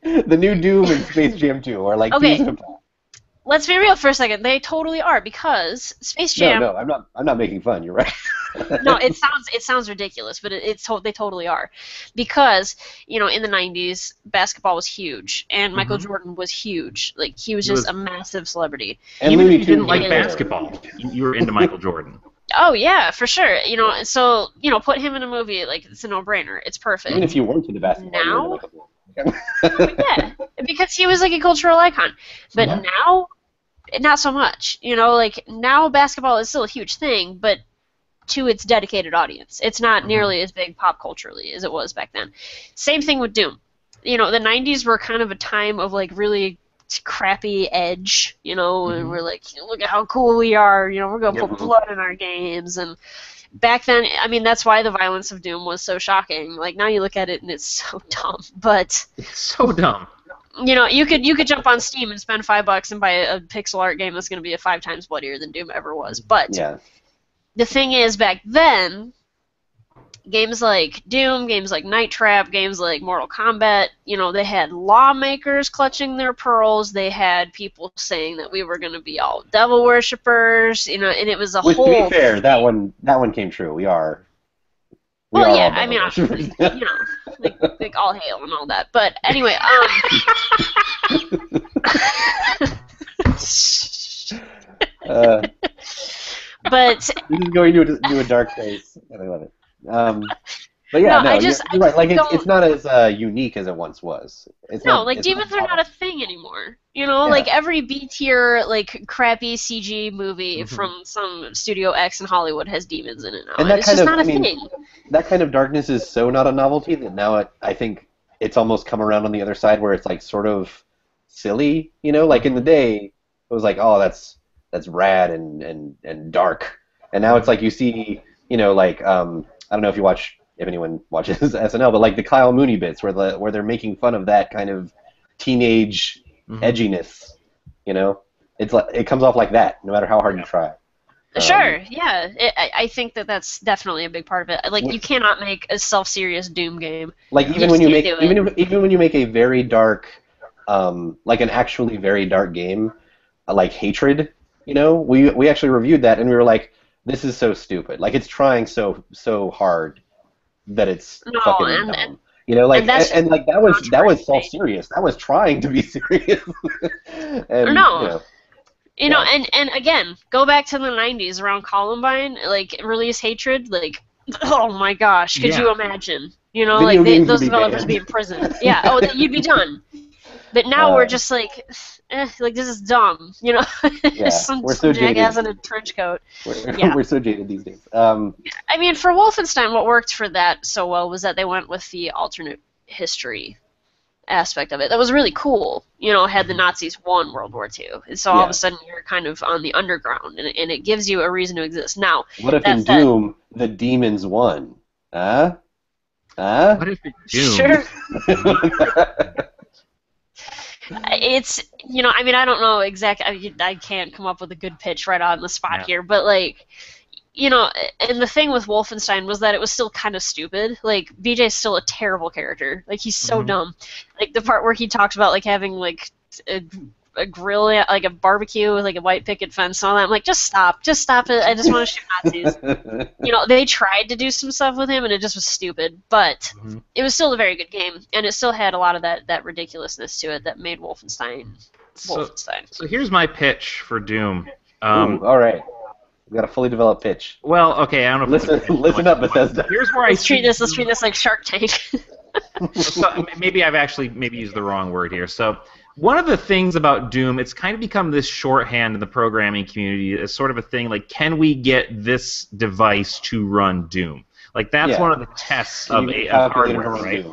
The new Doom and Space Jam 2 are like okay, peas in a pod. let's be real for a second. They totally are because Space No, Jam. no, I'm not making fun. You're right. No, it sounds ridiculous, but they totally are, because in the '90s basketball was huge and Michael Jordan was huge. Like he was just a massive celebrity. And Even if Looney you didn't Tunes like was there. basketball, you were into Michael Jordan. Oh yeah, for sure. And so put him in a movie, like it's a no-brainer. It's perfect. Even if you weren't into basketball, you were into Michael Jordan. Yeah, because he was like a cultural icon. But Yeah. now, not so much. Like now basketball is still a huge thing, but to its dedicated audience. It's not nearly as big pop culturally as it was back then. Same thing with Doom. The 90s were kind of a time of like really crappy edge, and we're like, look at how cool we are, we're going to put blood in our games. And back then, I mean, that's why the violence of Doom was so shocking. Like now you look at it and it's so dumb, but It's so dumb. you could jump on Steam and spend $5 and buy a pixel art game that's going to be 5 times bloodier than Doom ever was. But Yeah. the thing is, back then, games like Doom, games like Night Trap, games like Mortal Kombat, they had lawmakers clutching their pearls. They had people saying that we were going to be all devil worshippers, and it was a Which, whole. to be fair, that one came true. We are. Well, yeah, all I mean, devil worshippers. like all hail and all that. But anyway, but This is going to a dark place, and I love it. But yeah, No, you're right. Like it's not as unique as it once was. It's no, not, like it's demons are not not a thing anymore. Like every B tier, like crappy CG movie from some Studio X in Hollywood has demons in it now. And that it's kind just of, not a I mean, thing. that kind of darkness is so not a novelty that now I think it's almost come around on the other side where it's like sort of silly. Like in the day it was like, oh, that's rad and dark, and now it's like you see, like I don't know if anyone watches SNL, but like the Kyle Mooney bits where they're making fun of that kind of teenage edginess. It's like it comes off like that no matter how hard you try. Sure, yeah. I think that's definitely a big part of it. Like you cannot make a self-serious Doom game. Like You even when just you can't make do it. even when you make a very dark, like an actually very dark game, like Hatred, we actually reviewed that and we were like, this is so stupid. Like it's trying so hard that it's No, fucking and- dumb. Like that's and like that was controversy. self-serious. That was trying to be serious. And No. And again, go back to the 90s around Columbine, like release Hatred, like oh my gosh, could you imagine? Video Like games those would be developers banned. would be in prison. Yeah, oh, you'd be done. But now we're just like like this is dumb, some we're so jackass jaded. in a trench coat. We're, Yeah. we're so jaded these days. I mean, for Wolfenstein, what worked for that so well was that they went with the alternate history aspect of it. That was really cool. Had the Nazis won World War II, and so all of a sudden you're kind of on the underground, and it gives you a reason to exist. Now, What if in that said- Doom the demons won? Huh? What if it's Doom? Sure. It's I mean, I don't know exactly. I can't come up with a good pitch right on the spot here, but like. And the thing with Wolfenstein was that it was still kind of stupid. Like, BJ's still a terrible character. Like, he's so dumb. Like, the part where he talks about, like, having, like, a grill, like, a barbecue with, like, a white picket fence and all that. I'm like, just stop it. I just want to shoot Nazis. They tried to do some stuff with him, and it just was stupid. But it was still a very good game, and it still had a lot of that ridiculousness to it that made Wolfenstein Wolfenstein. So here's my pitch for Doom. Ooh, all right. We got a fully developed pitch. Well, okay, I don't know. Listen up, Bethesda. Here's where Let's treat this like Shark Tank. So maybe I've actually used the wrong word here. So one of the things about Doom, it's kind of become this shorthand in the programming community as sort of a thing like, can we get this device to run Doom? Like, that's one of the tests of hardware, right?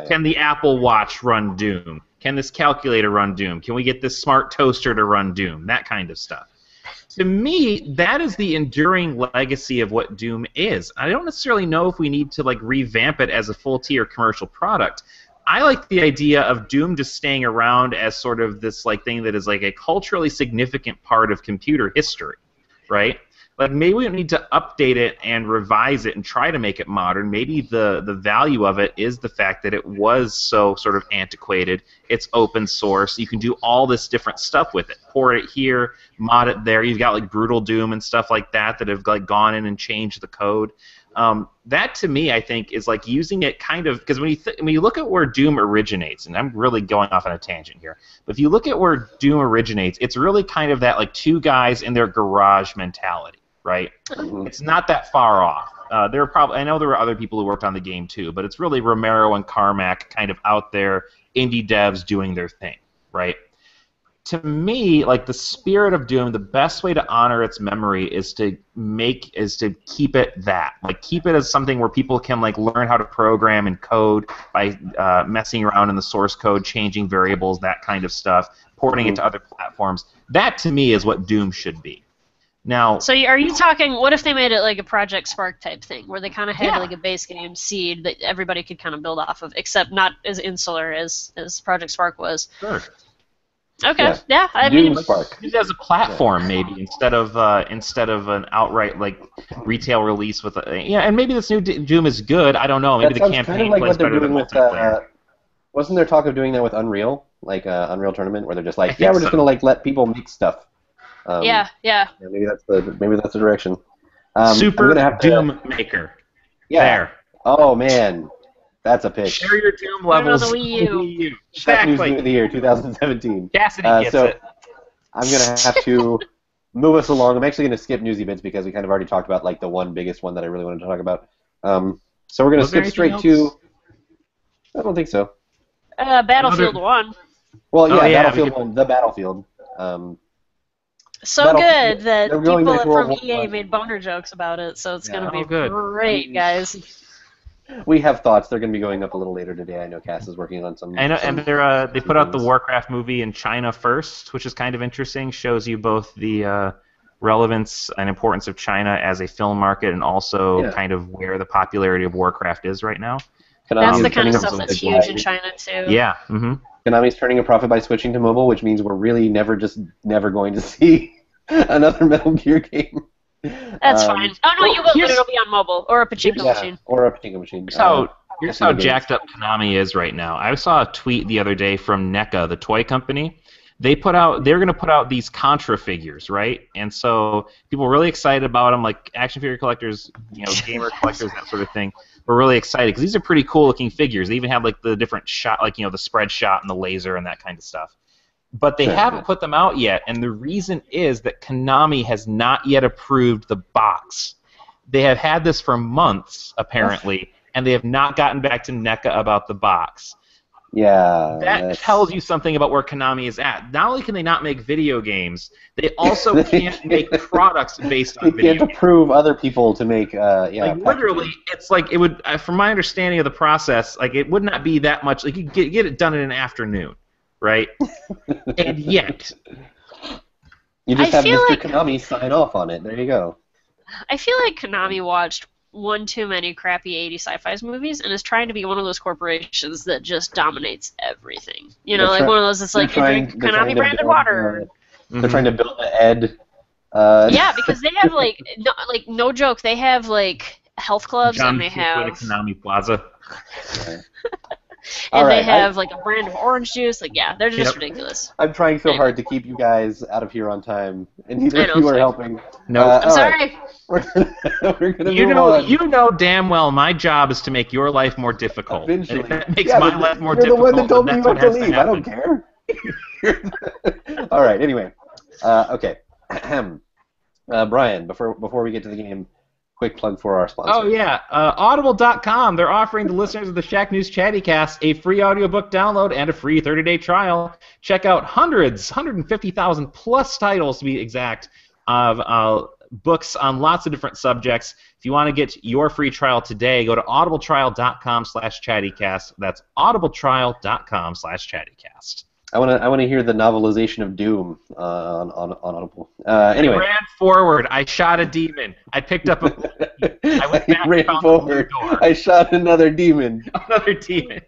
Can the Apple Watch run Doom? Can this calculator run Doom? Can we get this smart toaster to run Doom? That kind of stuff. To me, that is the enduring legacy of what Doom is. I don't necessarily know if we need to like revamp it as a full-tier commercial product. I like the idea of Doom just staying around as sort of this like thing that is like a culturally significant part of computer history, right? Like, maybe we don't need to update it and revise it and try to make it modern. Maybe the value of it is the fact that it was so sort of antiquated. It's open source. You can do all this different stuff with it. Port it here, mod it there. You've got like Brutal Doom and stuff like that that have like gone in and changed the code. That to me, I think, is like using it kind of because when you look at where Doom originates, and I'm really going off on a tangent here, but if you look at where Doom originates, it's really kind of that like two guys in their garage mentality. Right? It's not that far off. I know there were other people who worked on the game too, but it's really Romero and Carmack kind of out there, indie devs doing their thing, right? To me, like the spirit of Doom, the best way to honor its memory is to keep it that, like keep it as something where people can like learn how to program and code by messing around in the source code, changing variables, that kind of stuff, porting it to other platforms. That to me is what Doom should be. Now, so are you talking? What if they made it like a Project Spark type thing, where they kind of had like a base game seed that everybody could kind of build off of, except not as insular as Project Spark was? Sure. Okay. Yeah. I mean, Spark. Use it as a platform maybe instead of an outright like retail release with and maybe this new Doom is good. I don't know. Maybe the campaign kind of like plays better than multiplayer. Wasn't there talk of doing that with Unreal, like Unreal Tournament, where they're just like, we're just gonna like let people make stuff. Yeah. Maybe that's the direction. Super Doom Maker. Yeah. There. Oh man, that's a pitch. Share your Doom levels. On the Wii U. Exactly. News of the year 2017. Cassidy gets it. I'm gonna have to move us along. I'm actually gonna skip newsy bits because we kind of already talked about like the one biggest one that I really wanted to talk about. So we're gonna skip straight to. I don't think so. Battlefield 1. Well, Battlefield 1, the Battlefield. So good that people from EA made boner jokes about it, so it's going to be great, guys. We have thoughts. They're going to be going up a little later today. I know Cass is working on some. I know, and they put out the Warcraft movie in China first, which is kind of interesting. Shows you both the relevance and importance of China as a film market, and also kind of where the popularity of Warcraft is right now. That's the kind of stuff that's huge in China too. Yeah. Mm-hmm. Konami's turning a profit by switching to mobile, which means we're really never going to see another Metal Gear game. That's fine. Oh no, you will, but it'll be on mobile or a pachinko machine. Or a pachinko machine. Here's how jacked up Konami is right now. I saw a tweet the other day from NECA, the toy company. They're going to put out these Contra figures, right? And so people were really excited about them, like action figure collectors, gamer collectors, that sort of thing. We're really excited because these are pretty cool looking figures. They even have like the different shot, like the spread shot and the laser and that kind of stuff. But they haven't put them out yet, and the reason is that Konami has not yet approved the box. They have had this for months, apparently, and they have not gotten back to NECA about the box. Yeah. That tells you something about where Konami is at. Not only can they not make video games, they also can't make products based on video games. They can't approve other people to make, Like, literally, it's like, it would, from my understanding of the process, like, it would not be that much, like, you could get it done in an afternoon, right? And yet... You just have Mr. Konami sign off on it. There you go. I feel like Konami watched one too many crappy 80s sci-fi movies and is trying to be one of those corporations that just dominates everything. One of those that's like, you drink Konami branded water. They're trying to build the Ed. Yeah, because they have no joke, they have like health clubs and they have Konami Plaza. And they have like a brand of orange juice. Like, yeah, they're just ridiculous. I'm trying so hard to keep you guys out of here on time, and neither of you are helping. No, I'm sorry. We're gonna move on. You know damn well my job is to make your life more difficult. Eventually. And if that makes my life more difficult, you're the one that told me that's what what to has leave. to I don't care. All right. Anyway, okay. Brian, before we get to the game, quick plug for our sponsor. Oh, yeah. Audible.com. They're offering the listeners of the Shack News Chattycast a free audiobook download and a free 30-day trial. Check out 150,000 plus titles to be exact, of books on lots of different subjects. If you want to get your free trial today, go to audibletrial.com/chattycast. That's audibletrial.com/chattycast. I want to hear the novelization of Doom on Audible. Anyway. I ran forward. I shot a demon. I picked up a... I went back and found the blue door. I shot another demon. Another demon.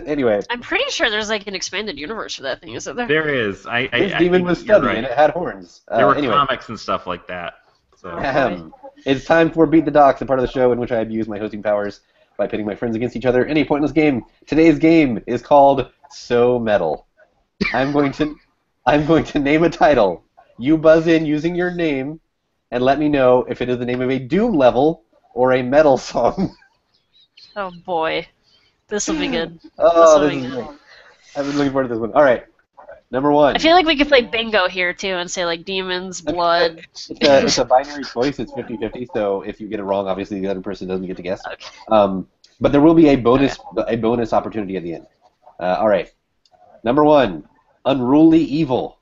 Anyway. I'm pretty sure there's like an expanded universe for that thing, isn't there? There is. This demon was stubby and it had horns. There were anyway. comics and stuff like that. So. It's time for Beat the Docs, the part of the show in which I abuse my hosting powers by pitting my friends against each other in a pointless game. Today's game is called So Metal. I'm going to name a title. You buzz in using your name and let me know if it is the name of a Doom level or a metal song. Oh boy, this will be good. Oh, this is great. I've been looking forward to this one. All right, number one. I feel like we could play bingo here too and say like demons, blood. It's a binary choice. It's 50-50. So if you get it wrong, obviously the other person doesn't get to guess. Okay. But there will be a bonus opportunity at the end. All right. Number one, Unruly Evil.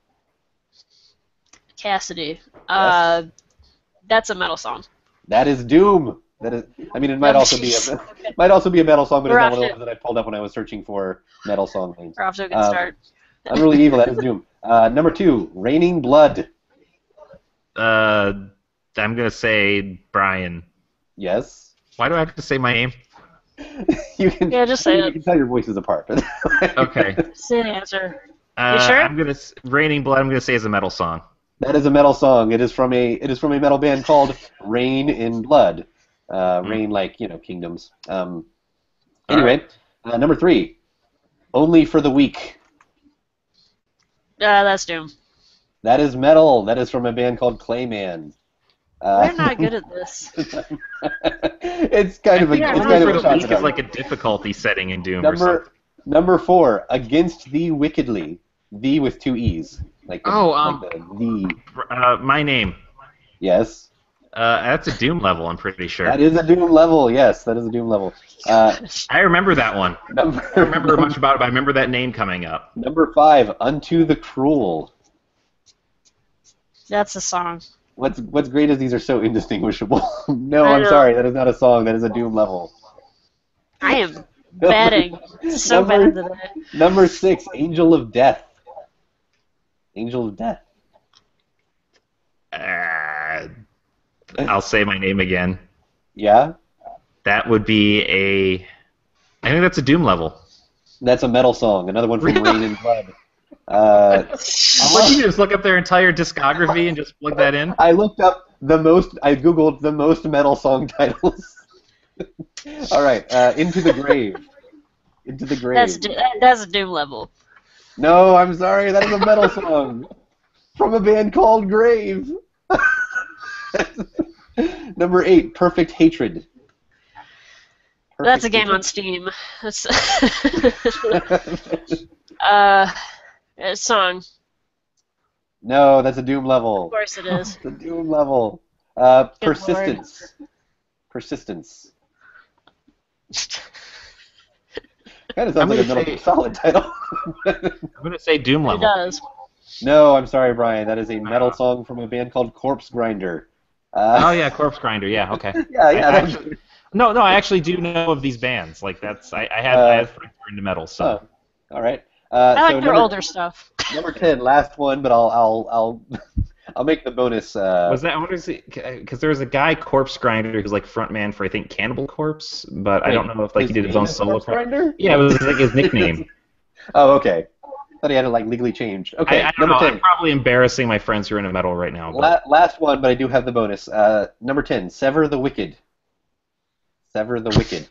Cassidy. Yes. That's a metal song. That is Doom. That is. I mean, it might also be a metal song, but it's not one of those that I pulled up when I was searching for metal song names. We're off to a good start. Unruly Evil. That is Doom. Number two, Raining Blood. I'm gonna say Brian. Yes. Why do I have to say my name? You can. Yeah, just say you it. can tell your voices apart. Okay. Say the answer. You sure? Raining Blood. I'm gonna say is a metal song. That is a metal song. It is from a metal band called Rain in Blood. Rain like kingdoms. Anyway, number three, Only for the Weak. That's Doom. That is metal. That is from a band called Clayman. We're not good at this. It's kind of a shot. Weak is like a difficulty setting in Doom or something. Number four, Against Thee Wickedly. Thee with two E's. My name. Yes. That's a Doom level, I'm pretty sure. That is a Doom level, yes. That is a Doom level. I remember that one. I don't remember much about it, but I remember that name coming up. Number five, Unto the Cruel. That's a song. What's great is these are so indistinguishable. No, I'm sorry, that is not a song. That is a Doom level. I am betting. So bad today. Number six, Angel of Death. Angel of Death. I'll say my name again. Yeah? That would be I think that's a Doom level. That's a metal song. Another one from Rain and Blood. What, you just look up their entire discography and just plug that in? I Googled the most metal song titles. All right, Into the Grave. Into the Grave. That's a Doom level. No, I'm sorry, that is a metal song from a band called Grave. Number 8, Perfect Hatred. That's a game on Steam. That's a song. No, that's a Doom level. Of course it is. It's a Doom level. Persistence. Persistence. Kind of sounds like a Metal Gear Solid title. I'm going to say Doom level. It does. No, I'm sorry, Brian. That is a metal song from a band called Corpse Grinder. Oh yeah, Corpse Grinder. Yeah, okay. No, I actually do know of these bands. Like that's I have friends who are into metal. So. All right. I like their older stuff. Number 10, last one, but I'll make the bonus. Was that? I wonder because there was a guy, Corpse Grinder, who's like frontman for I think Cannibal Corpse, but I don't know if like he did his own solo project. Yeah, it was like his nickname. Oh, okay. Thought he had to like legally change. Okay, I don't know. 10. I'm probably embarrassing my friends who are into metal right now. Last one, but I do have the bonus. Number 10, Sever the Wicked. Sever the Wicked.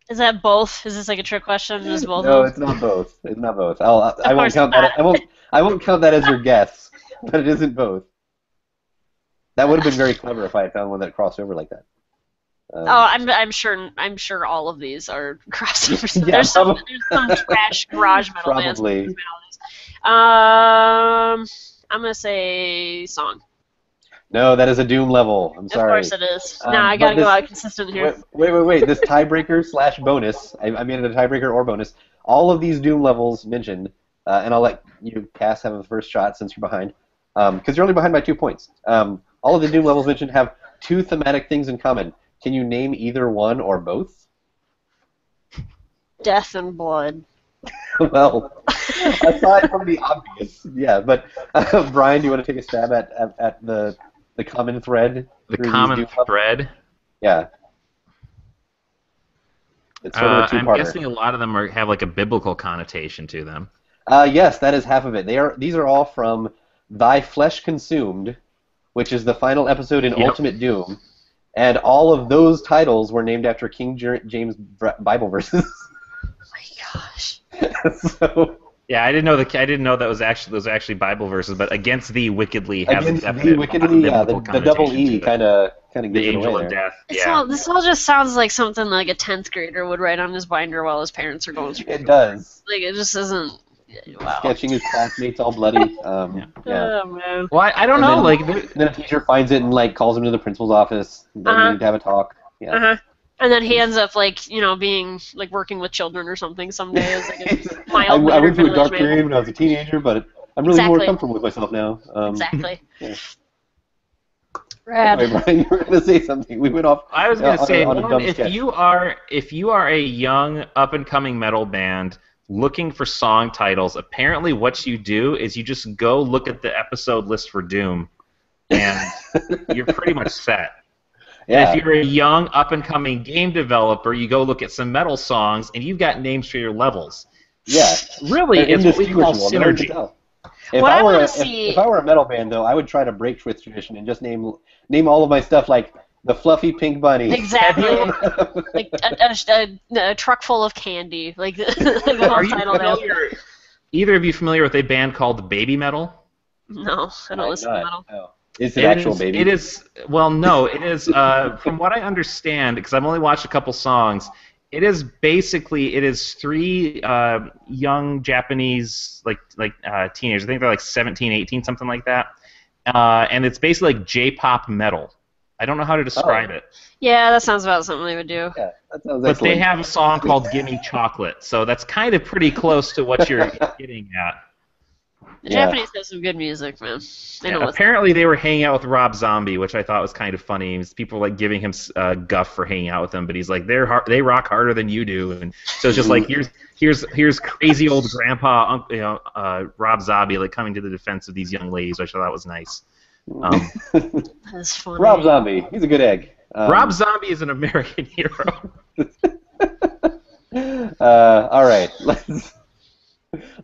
Is that both? Is this like a trick question? Is both? No, it's not both. It's not both. I won't count that. I won't count that as your guess, but it isn't both. That would have been very clever if I had found one that crossed over like that. I'm sure all of these are crossovers. Yeah, there's some trash garage metal probably. bands. I'm gonna say song. No, that is a Doom level. I'm sorry. Of course it is. Nah, I gotta go out consistent here. Wait. This tiebreaker / bonus, I made it a tiebreaker or bonus. All of these Doom levels mentioned, and I'll let you, Cass, have the first shot since you're behind, because you're only behind by 2 points. All of the Doom levels mentioned have 2 thematic things in common. Can you name either one or both? Death and blood. Well, aside from the obvious, yeah. But Brian, do you want to take a stab at the common thread? The common thread? Yeah. It's sort of a two-parter. I'm guessing a lot of them have like a biblical connotation to them. Yes, that is half of it. These are all from Thy Flesh Consumed, which is the final episode in Ultimate Doom, and all of those titles were named after King James Bible verses. Oh my gosh. So. Yeah, I didn't know that was actually Bible verses, but against thee wickedly has against thee wickedly, yeah, the double E kind of gives the it angel away of there. death. This all just sounds like something like a 10th grader would write on his binder while his parents are going through. It does. Like it just isn't. Wow. Sketching his classmates all bloody. Yeah. Oh man. Well, I don't know. Then a teacher finds it and calls him to the principal's office. Then they need to have a talk. Yeah. And then he ends up being working with children or something someday as a mild I went through a dark man. period when I was a teenager, but I'm really more comfortable with myself now. Exactly. Yeah. Rad. Anyway, Brian, you were going to say something. We went off. I was going to say, on a dumb if sketch. you are a young up and coming metal band looking for song titles, apparently what you do is you just go look at the episode list for Doom, and you're pretty much set. Yeah. If you're a young up and coming game developer, you go look at some metal songs, and you've got names for your levels. Yeah. Really, it's what we call synergy. If I were a metal band, though, I would try to break with tradition and just name all of my stuff like the Fluffy Pink Bunny. Exactly. Like a truck full of candy. Like the whole Are you title familiar? Either of you familiar with a band called Baby Metal? No, I don't listen to metal. Oh. Is it actual Baby? It is. Well, no, it is. From what I understand, because I've only watched a couple songs, it is 3 young Japanese teenagers. I think they're 17, 18, something like that. And it's basically like J-pop metal. I don't know how to describe it. Yeah, that sounds about something they would do. Yeah, that sounds But excellent. they have a song called "Gimme Chocolate," so that's kind of pretty close to what you're getting at. The Japanese have some good music, man. Apparently, they were hanging out with Rob Zombie, which I thought was kind of funny. People were giving him guff for hanging out with them, but he's like, they rock harder than you do, and so it's just like here's crazy old grandpa, Rob Zombie coming to the defense of these young ladies, which I thought was nice. That's funny. Rob Zombie, he's a good egg. Rob Zombie is an American hero. All right,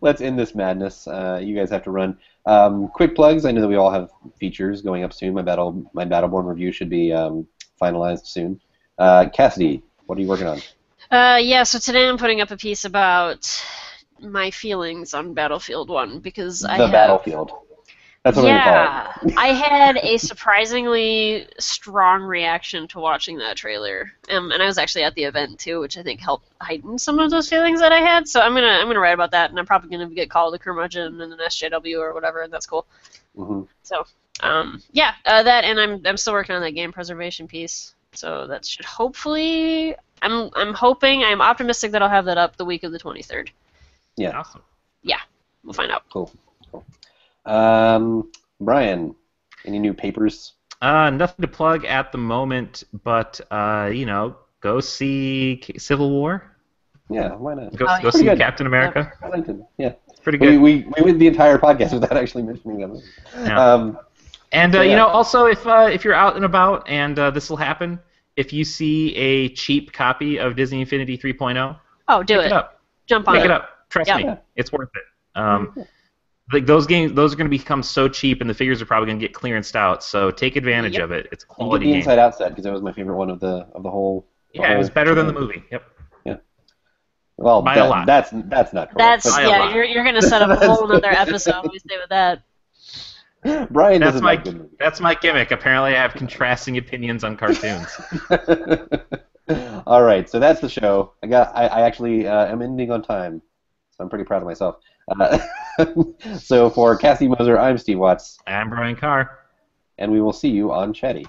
let's end this madness. You guys have to run. Quick plugs. I know that we all have features going up soon. My Battleborn review should be finalized soon. Cassidy, what are you working on? So today I'm putting up a piece about my feelings on Battlefield 1 because Battlefield. That's what we call it. I had a surprisingly strong reaction to watching that trailer, and I was actually at the event too, which I think helped heighten some of those feelings that I had. So I'm gonna write about that, and I'm probably gonna get called a curmudgeon and an SJW or whatever, and that's cool. Mm-hmm. So that, and I'm still working on that game preservation piece. So that should hopefully, I'm optimistic that I'll have that up the week of the 23rd. Yeah. Awesome. Yeah, we'll find out. Cool. Brian, any new papers? Nothing to plug at the moment, but go see Civil War. Yeah, why not? Go see Captain America. Yeah, it's pretty good. We went the entire podcast without actually mentioning them. Yeah. Also if you're out and about and this will happen, if you see a cheap copy of Disney Infinity 3.0, pick it up. Jump on Pick it. it up. Trust me, it's worth it. Those games, those are going to become so cheap, and the figures are probably going to get clearanced out. So take advantage of it. It's a quality game. Get the Inside Out set because that was my favorite one of the whole. It was better than the movie. Yep. Yeah. Well, by a lot. That's not correct. You're going to set up a whole another episode. We stay with that. Brian doesn't like good movies. That's my gimmick. Apparently, I have contrasting opinions on cartoons. All right, so that's the show. I actually am ending on time, so I'm pretty proud of myself. So for Cassie Moser, I'm Steve Watts. I'm Brian Carr. and we will see you on Chatty.